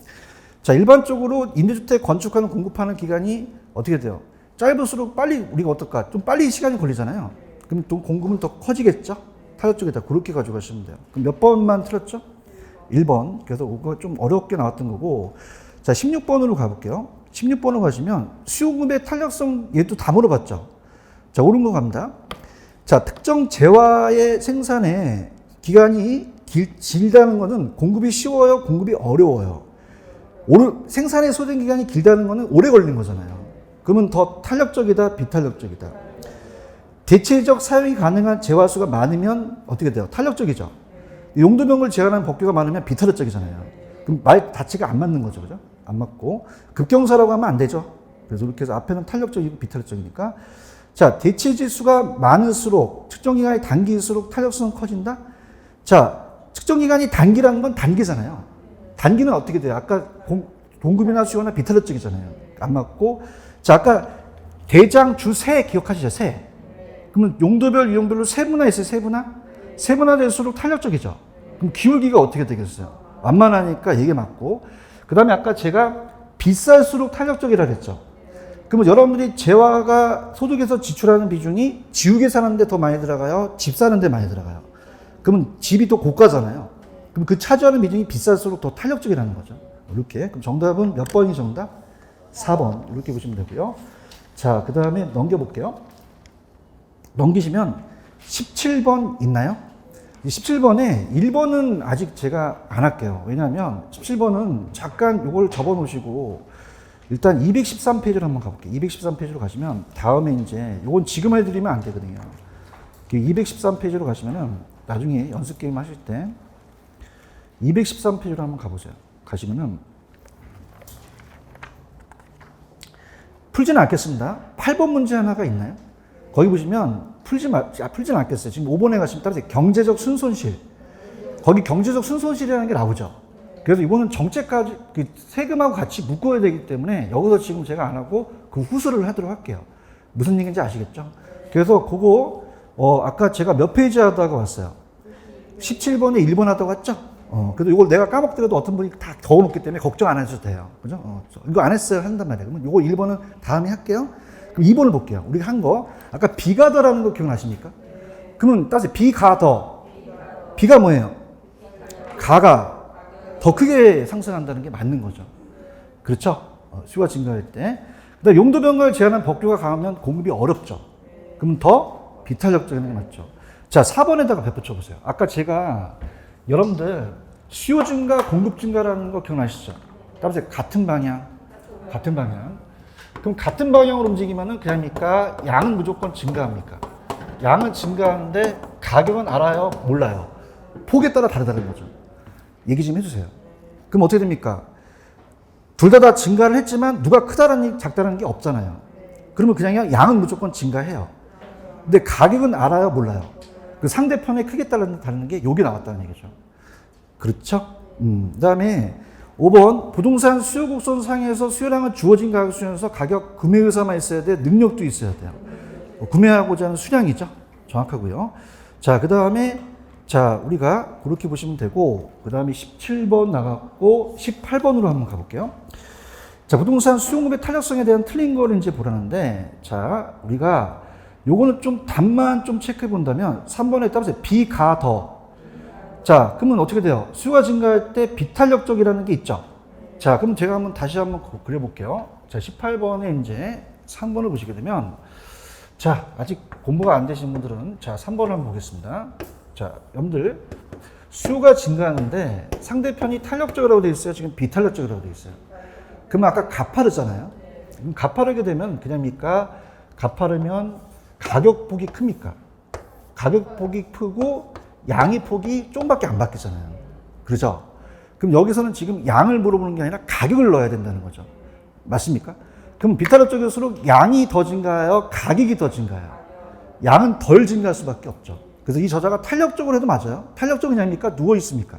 자, 일반적으로 임대주택 건축하는 공급하는 기간이 어떻게 돼요? 짧을수록 빨리 우리가 어떨까? 좀 빨리 시간이 걸리잖아요. 그럼 또 공급은 더 커지겠죠? 타협 쪽에다 그렇게 가져가시면 돼요. 그럼 몇 번만 틀렸죠? 1번. 그래서 이거 좀 어렵게 나왔던 거고. 자, 16번으로 가볼게요. 16번으로 가시면 수요금의 탄력성 얘도 다 물어봤죠? 자, 옳은 거 갑니다. 자, 특정 재화의 생산에 기간이 길다는 거는 공급이 쉬워요? 공급이 어려워요? 생산에 소진 기간이 길다는 거는 오래 걸린 거잖아요. 그러면 더 탄력적이다, 비탄력적이다. 대체적 사용이 가능한 재화수가 많으면 어떻게 돼요? 탄력적이죠. 용도명을 제한하는 법규가 많으면 비탄력적이잖아요. 그럼 말 자체가 안 맞는 거죠. 그죠? 안 맞고. 급경사라고 하면 안 되죠. 그래서 이렇게 해서 앞에는 탄력적이고 비탄력적이니까. 자, 대체지수가 많을수록 측정 기간이 단기일수록 탄력성은 커진다? 자, 측정 기간이 단기라는 건 단기잖아요. 단기는 어떻게 돼요? 아까 공급이나 수요나 비탄력적이잖아요. 안 맞고. 자, 아까 대장 주 세 기억하시죠? 세. 그러면 용도별, 유형별로 세분화했어요. 세분화? 세분화될수록 탄력적이죠. 그럼 기울기가 어떻게 되겠어요? 완만하니까 이게 맞고. 그 다음에 아까 제가 비쌀수록 탄력적이라고 했죠. 그러면 여러분들이 재화가 소득에서 지출하는 비중이 지우개 사는데 더 많이 들어가요? 집 사는데 많이 들어가요? 그러면 집이 더 고가잖아요. 그럼 그 차지하는 비중이 비쌀수록 더 탄력적이라는 거죠. 이렇게. 그럼 정답은 몇 번이 정답? 4번. 이렇게 보시면 되고요. 자, 그 다음에 넘겨볼게요. 넘기시면 17번 있나요? 17번에 1번은 아직 제가 안 할게요. 왜냐하면 17번은 잠깐 이걸 접어 놓으시고 일단 213페이지로 한번 가볼게요. 213페이지로 가시면 다음에 이제 이건 지금 해드리면 안 되거든요. 213페이지로 가시면은 나중에 연습 게임 하실 때 213페이지로 한번 가보세요. 가시면은 풀지는 않겠습니다. 8번 문제 하나가 있나요? 거기 보시면 풀지는 않겠어요. 지금 5번에 가시면 따라서 경제적 순손실. 거기 경제적 순손실이라는 게 나오죠. 그래서 이거는 정책까지 세금하고 같이 묶어야 되기 때문에 여기서 지금 제가 안 하고 그 후수를 하도록 할게요. 무슨 얘기인지 아시겠죠? 그래서 그거 아까 제가 몇 페이지 하다가 왔어요. 17번에 1번 하다가 왔죠? 그래도 이걸 내가 까먹더라도 어떤 분이 다 적어놓기 때문에 걱정 안 하셔도 돼요. 그죠? 이거 안 했어요. 한단 말이에요. 그러면 이거 1번은 다음에 할게요. 그럼 2번을 볼게요. 우리가 한 거. 아까 비가 더라는 거 기억나십니까? 그러면 따라서 비가 더. 비가 뭐예요? 가가 더 크게 상승한다는 게 맞는 거죠. 그렇죠? 수요가 증가할 때. 그다음 용도 변경을 제한한 법규가 강하면 공급이 어렵죠. 그러면 더 비탄력적인 게 맞죠. 자, 4번에다가 배포쳐 보세요. 아까 제가 여러분들 수요 증가, 공급 증가라는 거 기억나시죠? 따라서 같은 방향. 그럼 같은 방향으로 움직이면은 그냥입니까? 양은 무조건 증가합니까? 양은 증가하는데 가격은 알아요? 몰라요? 폭에 따라 다르다는 거죠. 얘기 좀 해주세요. 그럼 어떻게 됩니까? 둘 다 증가를 했지만 누가 크다는 작다는 게 없잖아요. 그러면 그냥 양은 무조건 증가해요. 근데 가격은 알아요? 몰라요? 그 상대편의 크기에 따라 다른 게 여기 나왔다는 얘기죠. 그렇죠? 그 다음에 5번 부동산 수요 곡선 상에서 수요량은 주어진 가격 수준에서 가격 구매 의사만 있어야 돼. 능력도 있어야 돼요. 구매하고자 하는 수량이죠. 정확하고요. 자, 그 다음에 자, 우리가 그렇게 보시면 되고 그 다음에 17번 나갔고 18번으로 한번 가볼게요. 자, 부동산 수요금의 탄력성에 대한 틀린 거를 이제 보라는데 자, 우리가 요거는 좀 답만 좀 체크해 본다면 3번에 따라서 비가 더. 자, 그러면 어떻게 돼요? 수요가 증가할 때 비탄력적이라는 게 있죠. 자, 그럼 제가 다시 한번 그려볼게요. 자, 18번에 이제 3번을 보시게 되면 자, 아직 공부가 안 되신 분들은 자, 3번을 한번 보겠습니다. 자, 여러분들 수요가 증가하는데 상대편이 탄력적이라고 되어 있어요? 지금 비탄력적이라고 되어 있어요? 그러면 아까 가파르잖아요. 그럼 가파르게 되면 그냥입니까? 가파르면 가격폭이 큽니까? 가격폭이 크고 양의 폭이 조금밖에 안 바뀌잖아요. 그렇죠? 그럼 여기서는 지금 양을 물어보는 게 아니라 가격을 넣어야 된다는 거죠. 맞습니까? 그럼 비탄력적일수록 양이 더 증가해요? 가격이 더 증가해요? 양은 덜 증가할 수밖에 없죠. 그래서 이 저자가 탄력적으로 해도 맞아요. 탄력적은 아닙니까? 누워있습니까?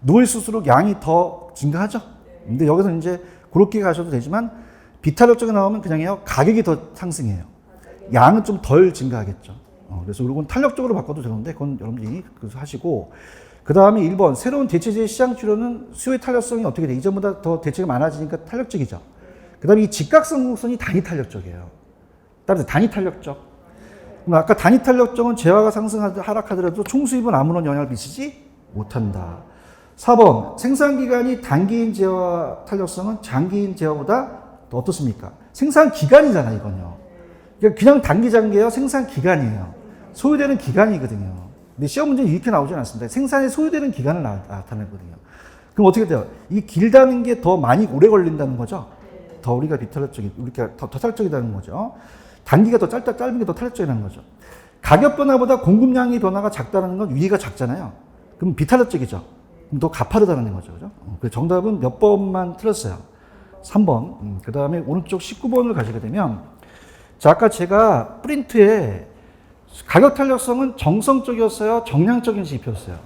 누워있을수록 양이 더 증가하죠. 근데 여기서 이제 그렇게 가셔도 되지만 비탄력적이 나오면 그냥요 가격이 더 상승해요. 양은 좀 덜 증가하겠죠. 그래서 이건 탄력적으로 바꿔도 되는데 그건 여러분들이 하시고, 그 다음에 1번 새로운 대체제의 시장 출현은 수요의 탄력성이 어떻게 돼? 이전보다 더 대체가 많아지니까 탄력적이죠. 그 다음에 이 직각성공선이 단위 탄력적이에요. 따라서 단위 탄력적. 그럼 아까 단위 탄력적은 재화가 상승하든 하락하더라도 총수입은 아무런 영향을 미치지 못한다. 4번 생산기간이 단기인 재화 탄력성은 장기인 재화보다 더 어떻습니까? 생산기간이잖아 이건요. 그냥 단기 장기예요? 생산기간이에요. 소요되는 기간이거든요. 근데 시험 문제는 이렇게 나오진 않습니다. 생산에 소요되는 기간을 나타내거든요. 그럼 어떻게 돼요? 이 길다는 게 더 많이 오래 걸린다는 거죠. 더 우리가 우리가 더 탄력적이다는 거죠. 단기가 더 짧은 게 더 탄력적이라는 거죠. 가격 변화보다 공급량의 변화가 작다는 건 위기가 작잖아요. 그럼 비탄력적이죠. 그럼 더 가파르다는 거죠. 그죠? 그 정답은 몇 번만 틀렸어요. 3번. 그 다음에 오른쪽 19번을 가시게 되면, 자, 아까 제가 프린트에 가격 탄력성은 정성적이었어요? 정량적인 지표였어요?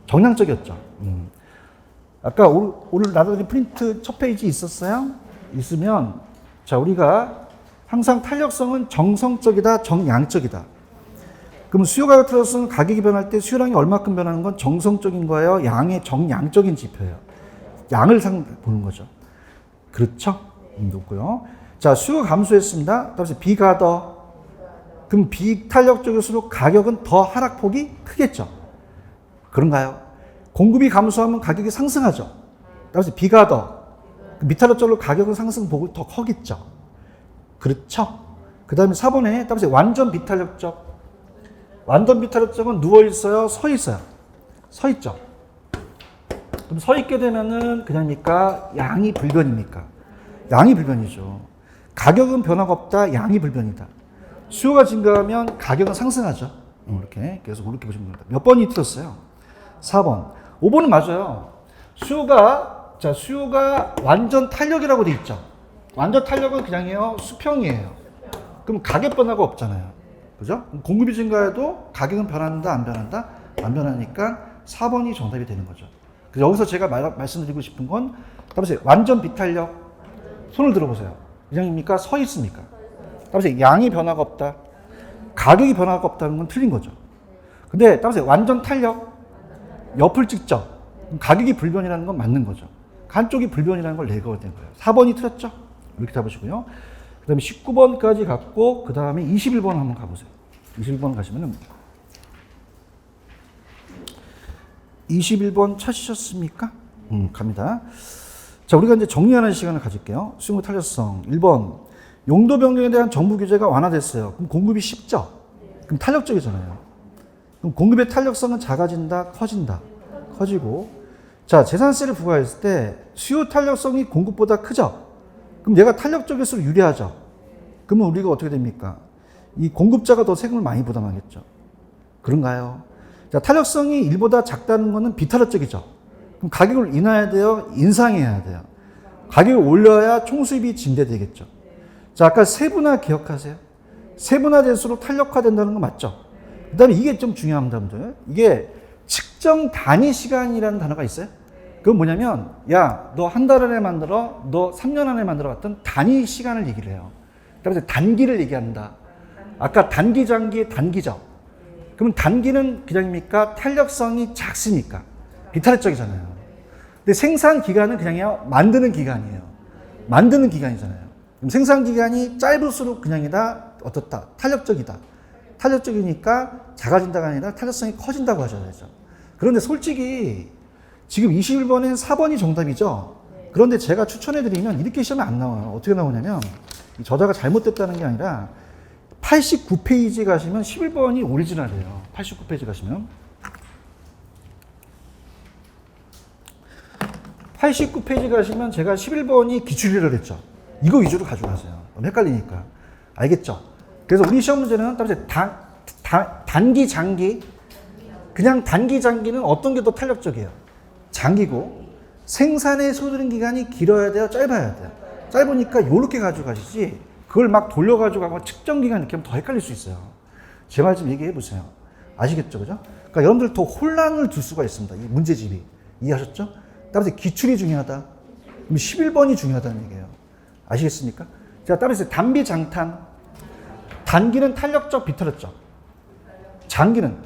정량적이었죠. 아까 오늘 나눠드린 프린트 첫 페이지 있었어요? 있으면, 자, 우리가 항상 탄력성은 정성적이다, 정량적이다. 그럼 수요 가격 탄력성은 가격이 변할 때 수요량이 얼마큼 변하는 건 정성적인 거예요? 양의 정량적인 지표예요. 양을 보는 거죠. 그렇죠? 높고요. 자, 수요가 감소했습니다. 따라서 B가 더, 그럼 비탄력적일수록 가격은 더 하락폭이 크겠죠. 그런가요? 공급이 감소하면 가격이 상승하죠. 따라서 B가 더, 미탄력적으로 가격은 상승폭이 더 커겠죠. 그렇죠? 그 다음에 4번에 따라서 완전 비탄력적. 완전 비탄력적은 누워있어요? 서있어요? 서있죠. 그럼 서있게 되면은 그냥입니까? 양이 불변입니까? 양이 불변이죠. 가격은 변화가 없다, 양이 불변이다. 수요가 증가하면 가격은 상승하죠. 이렇게. 그래서 이렇게 보시면 됩니다. 몇 번이 틀렸어요? 4번. 5번은 맞아요. 수요가 완전 탄력이라고 돼 있죠. 완전 탄력은 그냥이에요. 수평이에요. 그럼 가격 변화가 없잖아요. 그죠? 공급이 증가해도 가격은 변한다, 안 변한다? 안 변하니까 4번이 정답이 되는 거죠. 그래서 여기서 제가 말씀드리고 싶은 건, 따라서 완전 비탄력, 손을 들어보세요. 그냥입니까? 서 있습니까? 따라서 양이 변화가 없다, 가격이 변화가 없다는 건 틀린 거죠. 근데 따라서 완전 탄력, 옆을 찍죠. 가격이 불변이라는 건 맞는 거죠. 한쪽이 불변이라는 걸 내거야 된 거예요. 4번이 틀렸죠? 이렇게 잡으시고요. 그 다음에 19번까지 갔고, 그 다음에 21번 한번 가보세요. 21번 가시면은, 21번 찾으셨습니까? 갑니다. 자, 우리가 이제 정리하는 시간을 가질게요. 수요 탄력성. 1번. 용도 변경에 대한 정부 규제가 완화됐어요. 그럼 공급이 쉽죠? 그럼 탄력적이잖아요. 그럼 공급의 탄력성은 작아진다, 커진다? 커지고. 자, 재산세를 부과했을 때 수요 탄력성이 공급보다 크죠? 그럼 얘가 탄력적일수록 유리하죠? 그러면 우리가 어떻게 됩니까? 이 공급자가 더 세금을 많이 부담하겠죠. 그런가요? 자, 탄력성이 1보다 작다는 것은 비탄력적이죠. 그럼 가격을 인하해야 돼요? 인상해야 돼요? 가격을 올려야 총수입이 증대되겠죠. 자, 아까 세분화 기억하세요? 세분화될수록 탄력화된다는 거 맞죠? 그 다음에 이게 좀 중요합니다, 여러분들. 이게 측정 단위 시간이라는 단어가 있어요. 그건 뭐냐면, 야, 너 한 달 안에 만들어, 너 3년 안에 만들어 봤던 단위 시간을 얘기를 해요. 그래서 단기를 얘기한다. 아까 단기, 장기, 단기죠. 그럼 단기는 그냥입니까? 탄력성이 작습니까? 비탄력적이잖아요. 근데 생산 기간은 그냥이요, 만드는 기간이에요. 만드는 기간이잖아요. 그럼 생산 기간이 짧을수록 그냥이다, 어떻다? 탄력적이다. 탄력적이니까 작아진다가 아니라 탄력성이 커진다고 하셔야죠. 그런데 솔직히 지금 21번엔 4번이 정답이죠. 그런데 제가 추천해드리면 이렇게 시험에 안 나와요. 어떻게 나오냐면, 저자가 잘못됐다는 게 아니라 89페이지 가시면 11번이 오리지널이에요. 89페이지 가시면 89페이지 가시면 제가 11번이 기출이라고 했죠. 이거 위주로 가져가세요. 너무 헷갈리니까. 알겠죠? 그래서 우리 시험 문제는 단기, 장기. 그냥 단기, 장기는 어떤 게 더 탄력적이에요? 장기고, 생산에 소요되는 기간이 길어야 돼요? 짧아야 돼요? 짧으니까 이렇게 가져가시지, 그걸 막 돌려가지고 하고 측정 기간 이렇게 하면 더 헷갈릴 수 있어요. 제 말 좀 얘기해 보세요. 아시겠죠? 그죠? 그러니까 여러분들 더 혼란을 줄 수가 있습니다. 이 문제집이. 이해하셨죠? 따라서 기출이 중요하다. 그럼 11번이 중요하다는 얘기예요. 아시겠습니까? 자, 따라서 단비, 장탄. 단기는 탄력적, 비탄력적. 장기는?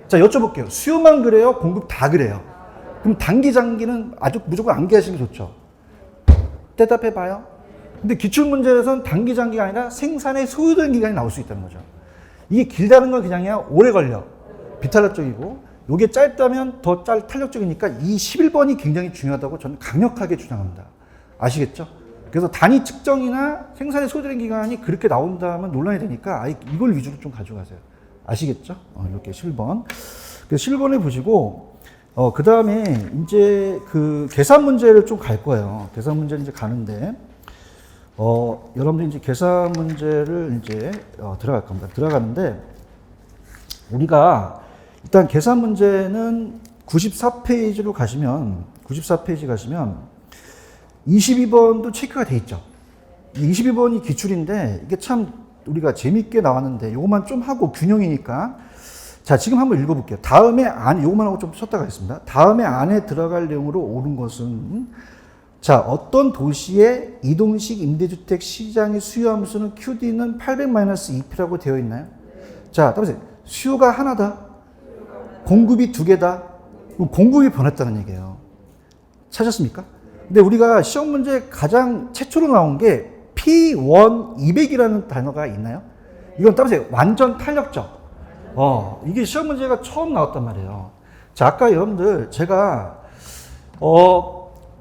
자, 여쭤볼게요. 수요만 그래요? 공급 다 그래요? 그럼 단기, 장기는 아주 무조건 암기하시는 게 좋죠. 대답해봐요. 근데 기출문제에서는 단기, 장기가 아니라 생산에 소요되는 기간이 나올 수 있다는 거죠. 이게 길다는 건 그냥이야 오래 걸려. 비탄력적이고, 요게 짧다면 더 탄력적이니까 이 11번이 굉장히 중요하다고 저는 강력하게 주장합니다. 아시겠죠? 그래서 단위 측정이나 생산에 소요되는 기간이 그렇게 나온다면 논란이 되니까 아예 이걸 위주로 좀 가져가세요. 아시겠죠? 이렇게 11번. 그래서 11번을 보시고, 그 다음에 이제 그 계산 문제를 좀 갈 거예요. 계산 문제를 이제 가는데, 여러분들 이제 계산 문제를 이제 들어갈 겁니다. 들어가는데, 우리가 일단 계산 문제는 94페이지로 가시면, 94페이지 가시면 22번도 체크가 돼 있죠. 22번이 기출인데, 이게 참 우리가 재밌게 나왔는데, 요것만 좀 하고 균형이니까. 자, 지금 한번 읽어볼게요. 다음에 요것만 하고 좀 쉬었다 가겠습니다. 다음에 안에 들어갈 내용으로 옳은 것은, 자, 어떤 도시의 이동식 임대주택 시장의 수요 함수는 QD는 800-2P라고 되어 있나요? 자, 따라서 수요가 하나다. 공급이 두 개다. 그럼 공급이 변했다는 얘기예요. 찾았습니까? 근데 우리가 시험 문제 가장 최초로 나온 게 P1 200이라는 단어가 있나요? 이건 따라서 완전 탄력적. 이게 시험 문제가 처음 나왔단 말이에요. 자, 아까 여러분들 제가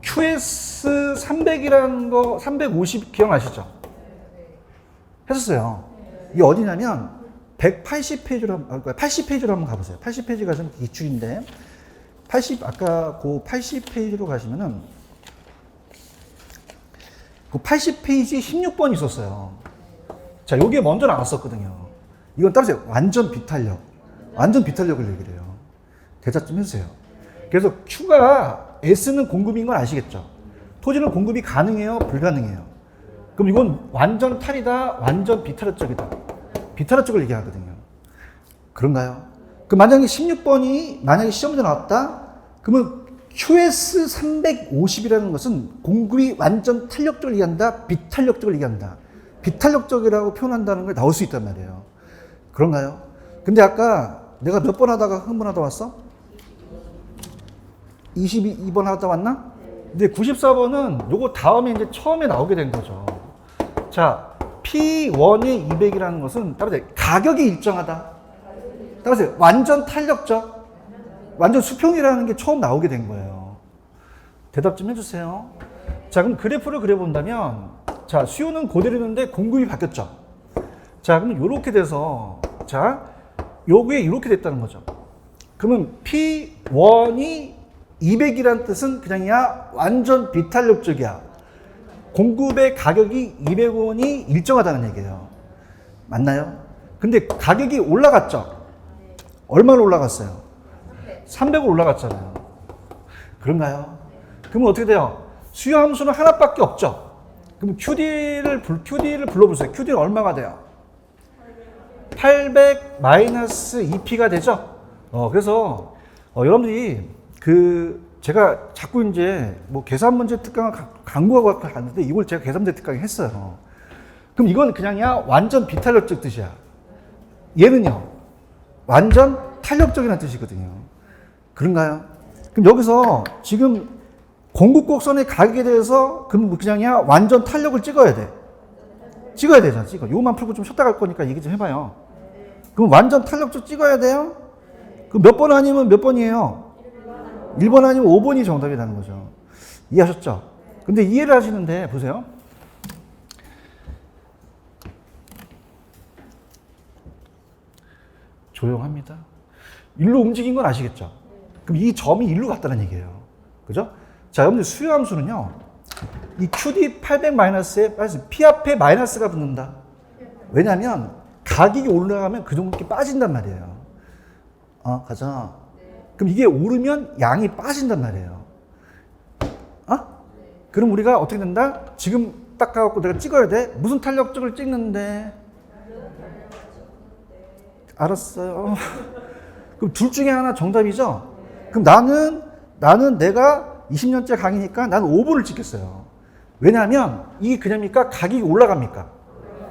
QS 300이라는 거 350 기억나시죠? 했었어요. 이게 어디냐면 180페이지로 80페이지로 한번 가보세요. 80페이지 가시면 기출인데 아까 그 80페이지로 가시면은 그 80페이지 16번이 있었어요. 자, 요게 먼저 나왔었거든요. 이건 따라서 완전 비탄력. 완전 비탄력을 얘기를 해요. 대답 좀 해주세요. 그래서 Q가 S는 공급인 건 아시겠죠? 토지는 공급이 가능해요? 불가능해요? 그럼 이건 완전 탈이다? 완전 비탄력적이다? 비탄력적을 얘기하거든요. 그런가요? 그럼 만약에 16번이 만약에 시험 문제 나왔다? 그러면 QS 350이라는 것은 공급이 완전 탄력적을 얘기한다? 비탄력적을 얘기한다? 비탄력적이라고 표현한다는 걸 나올 수 있단 말이에요. 그런가요? 근데 아까 내가 몇 번 하다가 흥분하다 왔어? 22번 하다 왔나? 근데 94번은 요거 다음에 이제 처음에 나오게 된 거죠. 자, P1의 200이라는 것은 따라서 가격이 일정하다. 따라서 완전 탄력적, 완전 수평이라는 게 처음 나오게 된 거예요. 대답 좀 해주세요. 자, 그럼 그래프를 그려본다면, 자, 수요는 그대로였는데 공급이 바뀌었죠. 자, 그럼 요렇게 돼서, 자, 요게 이렇게 됐다는 거죠. 그러면 P1이 200이라는 뜻은 그냥이야 완전 비탄력적이야. 공급의 가격이 200원이 일정하다는 얘기예요. 맞나요? 근데 가격이 올라갔죠? 얼마나 올라갔어요? 300원 올라갔잖아요. 그런가요? 그러면 어떻게 돼요? 수요 함수는 하나밖에 없죠? 그럼 QD를 불러보세요. QD는 얼마가 돼요? 800-2P가 되죠? 그래서 여러분들이 제가 자꾸 이제 뭐 계산 문제 특강을 강구하고 갔는데 이걸 제가 계산 문제 특강을 했어요. 그럼 이건 그냥이야 완전 비탄력적 뜻이야. 얘는요 완전 탄력적이라는 뜻이거든요. 그런가요? 그럼 여기서 지금 공급 곡선의 가격에 대해서 그럼 그냥이야 완전 탄력을 찍어야 돼. 찍어야 되잖아. 요만 풀고 좀 쉬었다 갈 거니까 얘기 좀 해봐요. 그럼 완전 탄력적 찍어야 돼요? 그럼 몇 번 아니면 몇 번이에요? 1번 아니면 5번이 정답이라는 거죠. 이해하셨죠? 근데 이해를 하시는데 보세요. 조용합니다. 일로 움직인 건 아시겠죠? 그럼 이 점이 일로 갔다는 얘기예요. 그죠? 자, 여러분들 수요함수는요. 이 QD 800-에 P 앞에 마이너스가 붙는다. 왜냐하면 가격이 올라가면 그 정도밖에 빠진단 말이에요. 가자. 그럼 이게 오르면 양이 빠진단 말이에요. 그럼 우리가 어떻게 된다? 지금 딱 가갖고 내가 찍어야 돼? 무슨 탄력적을 찍는데? 알았어요. 그럼 둘 중에 하나 정답이죠? 그럼 나는 내가 20년째 강의니까 나는 5번을 찍겠어요. 왜냐하면 이게 그냥입니까? 가격이 올라갑니까?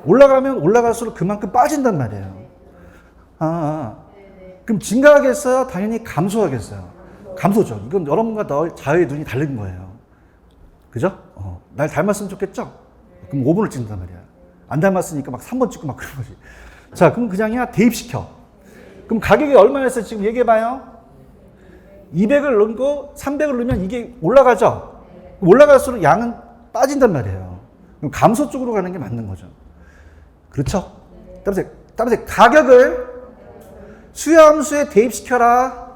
올라가면 올라갈수록 그만큼 빠진단 말이에요. 그럼 증가하겠어요? 당연히 감소하겠어요. 감소죠. 이건 여러분과 자의 눈이 다른 거예요. 그죠? 날 닮았으면 좋겠죠? 그럼 5번을 찍는단 말이야. 안 닮았으니까 막 3번 찍고 막 그런 거지. 자, 그럼 그냥이야 대입시켜. 그럼 가격이 얼마였어요? 지금 얘기해봐요. 200을 넣고 300을 넣으면 이게 올라가죠? 올라갈수록 양은 빠진단 말이에요. 그럼 감소 쪽으로 가는 게 맞는 거죠. 그렇죠? 따라서 가격을 수요함수에 대입시켜라.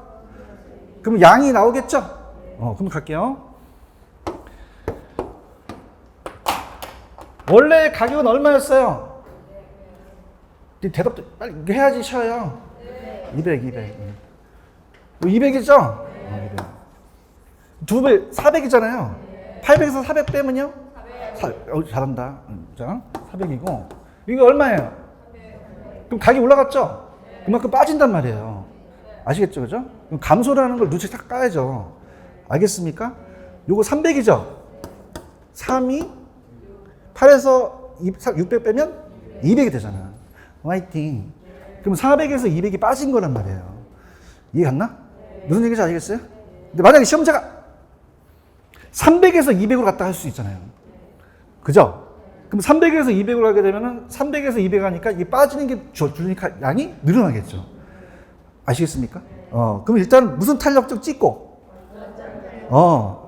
그럼 양이 나오겠죠? 그럼 갈게요. 원래 가격은 얼마였어요? 대답도 빨리 해야지 쉬어요. 200. 200이죠? 200. 2배, 400이잖아요. 800에서 400 빼면요? 잘한다. 자, 400이고. 이거 얼마예요? 그럼 가격이 올라갔죠? 그만큼 빠진단 말이에요. 아시겠죠? 그죠? 그럼 감소라는 걸 눈치 딱 까야죠. 알겠습니까? 요거 300이죠? 3이 8에서 600 빼면 200이 되잖아. 화이팅. 그럼 400에서 200이 빠진 거란 말이에요. 이해 갔나? 무슨 얘기인지 아시겠어요? 근데 만약에 시험자가 300에서 200으로 갔다 할 수 있잖아요. 그죠? 그럼 300에서 200으로 하게 되면은 300에서 200 하니까 이게 빠지는 게 줄으니까 양이 늘어나겠죠. 아시겠습니까? 그럼 일단 무슨 탄력적 찍고,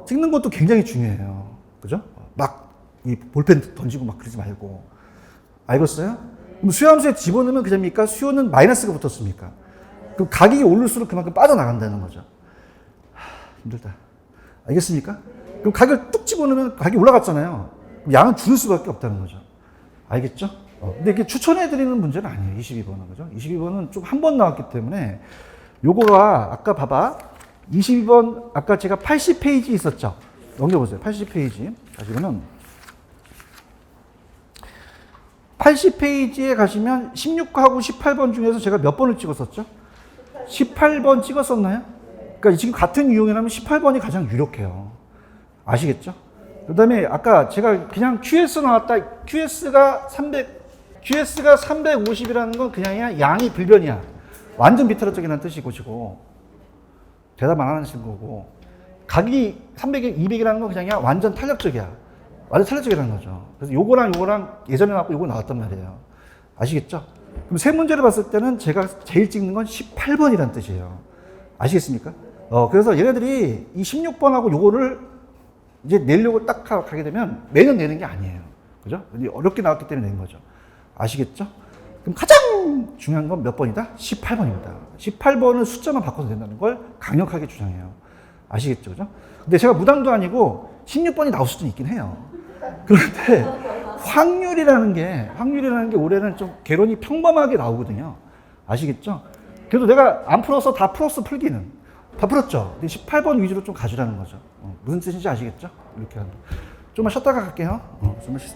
찍는 것도 굉장히 중요해요. 그죠? 막 이 볼펜 던지고 막 그러지 말고. 알겠어요? 그럼 수요함수에 집어넣으면 그됩니까? 수요는 마이너스가 붙었습니까? 그럼 가격이 오를수록 그만큼 빠져나간다는 거죠. 힘들다. 알겠습니까? 그럼 가격을 뚝 집어넣으면 가격이 올라갔잖아요. 그럼 양은 줄을 수밖에 없다는 거죠. 알겠죠? 근데 이게 추천해드리는 문제는 아니에요. 22번은. 그죠? 22번은 좀 한 번 나왔기 때문에 요거가 아까 봐봐. 22번 아까 제가 80페이지 있었죠? 넘겨보세요. 80페이지. 가지고는 80페이지에 가시면 16하고 18번 중에서 제가 몇 번을 찍었었죠? 18번 찍었었나요? 그러니까 지금 같은 유형이라면 18번이 가장 유력해요. 아시겠죠? 그 다음에 아까 제가 그냥 QS 나왔다. QS가 350이라는 건 그냥 양이 불변이야. 완전 비틀어적이라는 뜻이 고치고 대답 안 하시는 거고, 가격이 300, 200이라는 건 그냥 완전 탄력적이야. 완전 탄력적이라는 거죠. 그래서 요거랑 예전에 나왔고 요거 나왔단 말이에요. 아시겠죠? 그럼 세 문제를 봤을 때는 제가 제일 찍는 건 18번이라는 뜻이에요. 아시겠습니까? 그래서 얘네들이 이 16번하고 요거를 이제 내려고 딱 가게 되면 매년 내는 게 아니에요. 그죠? 어렵게 나왔기 때문에 낸 거죠. 아시겠죠? 그럼 가장 중요한 건 몇 번이다? 18번입니다. 18번은 숫자만 바꿔도 된다는 걸 강력하게 주장해요. 아시겠죠? 그죠? 근데 제가 무당도 아니고 16번이 나올 수도 있긴 해요. 그런데 확률이라는 게 올해는 좀 개론이 평범하게 나오거든요. 아시겠죠? 그래도 내가 안 풀어서 다 풀었어, 풀기는. 다 풀었죠? 근데 18번 위주로 좀 가주라는 거죠. 무슨 뜻인지 아시겠죠? 이렇게 하는. 좀만 쉬었다가 갈게요. 좀만 쉬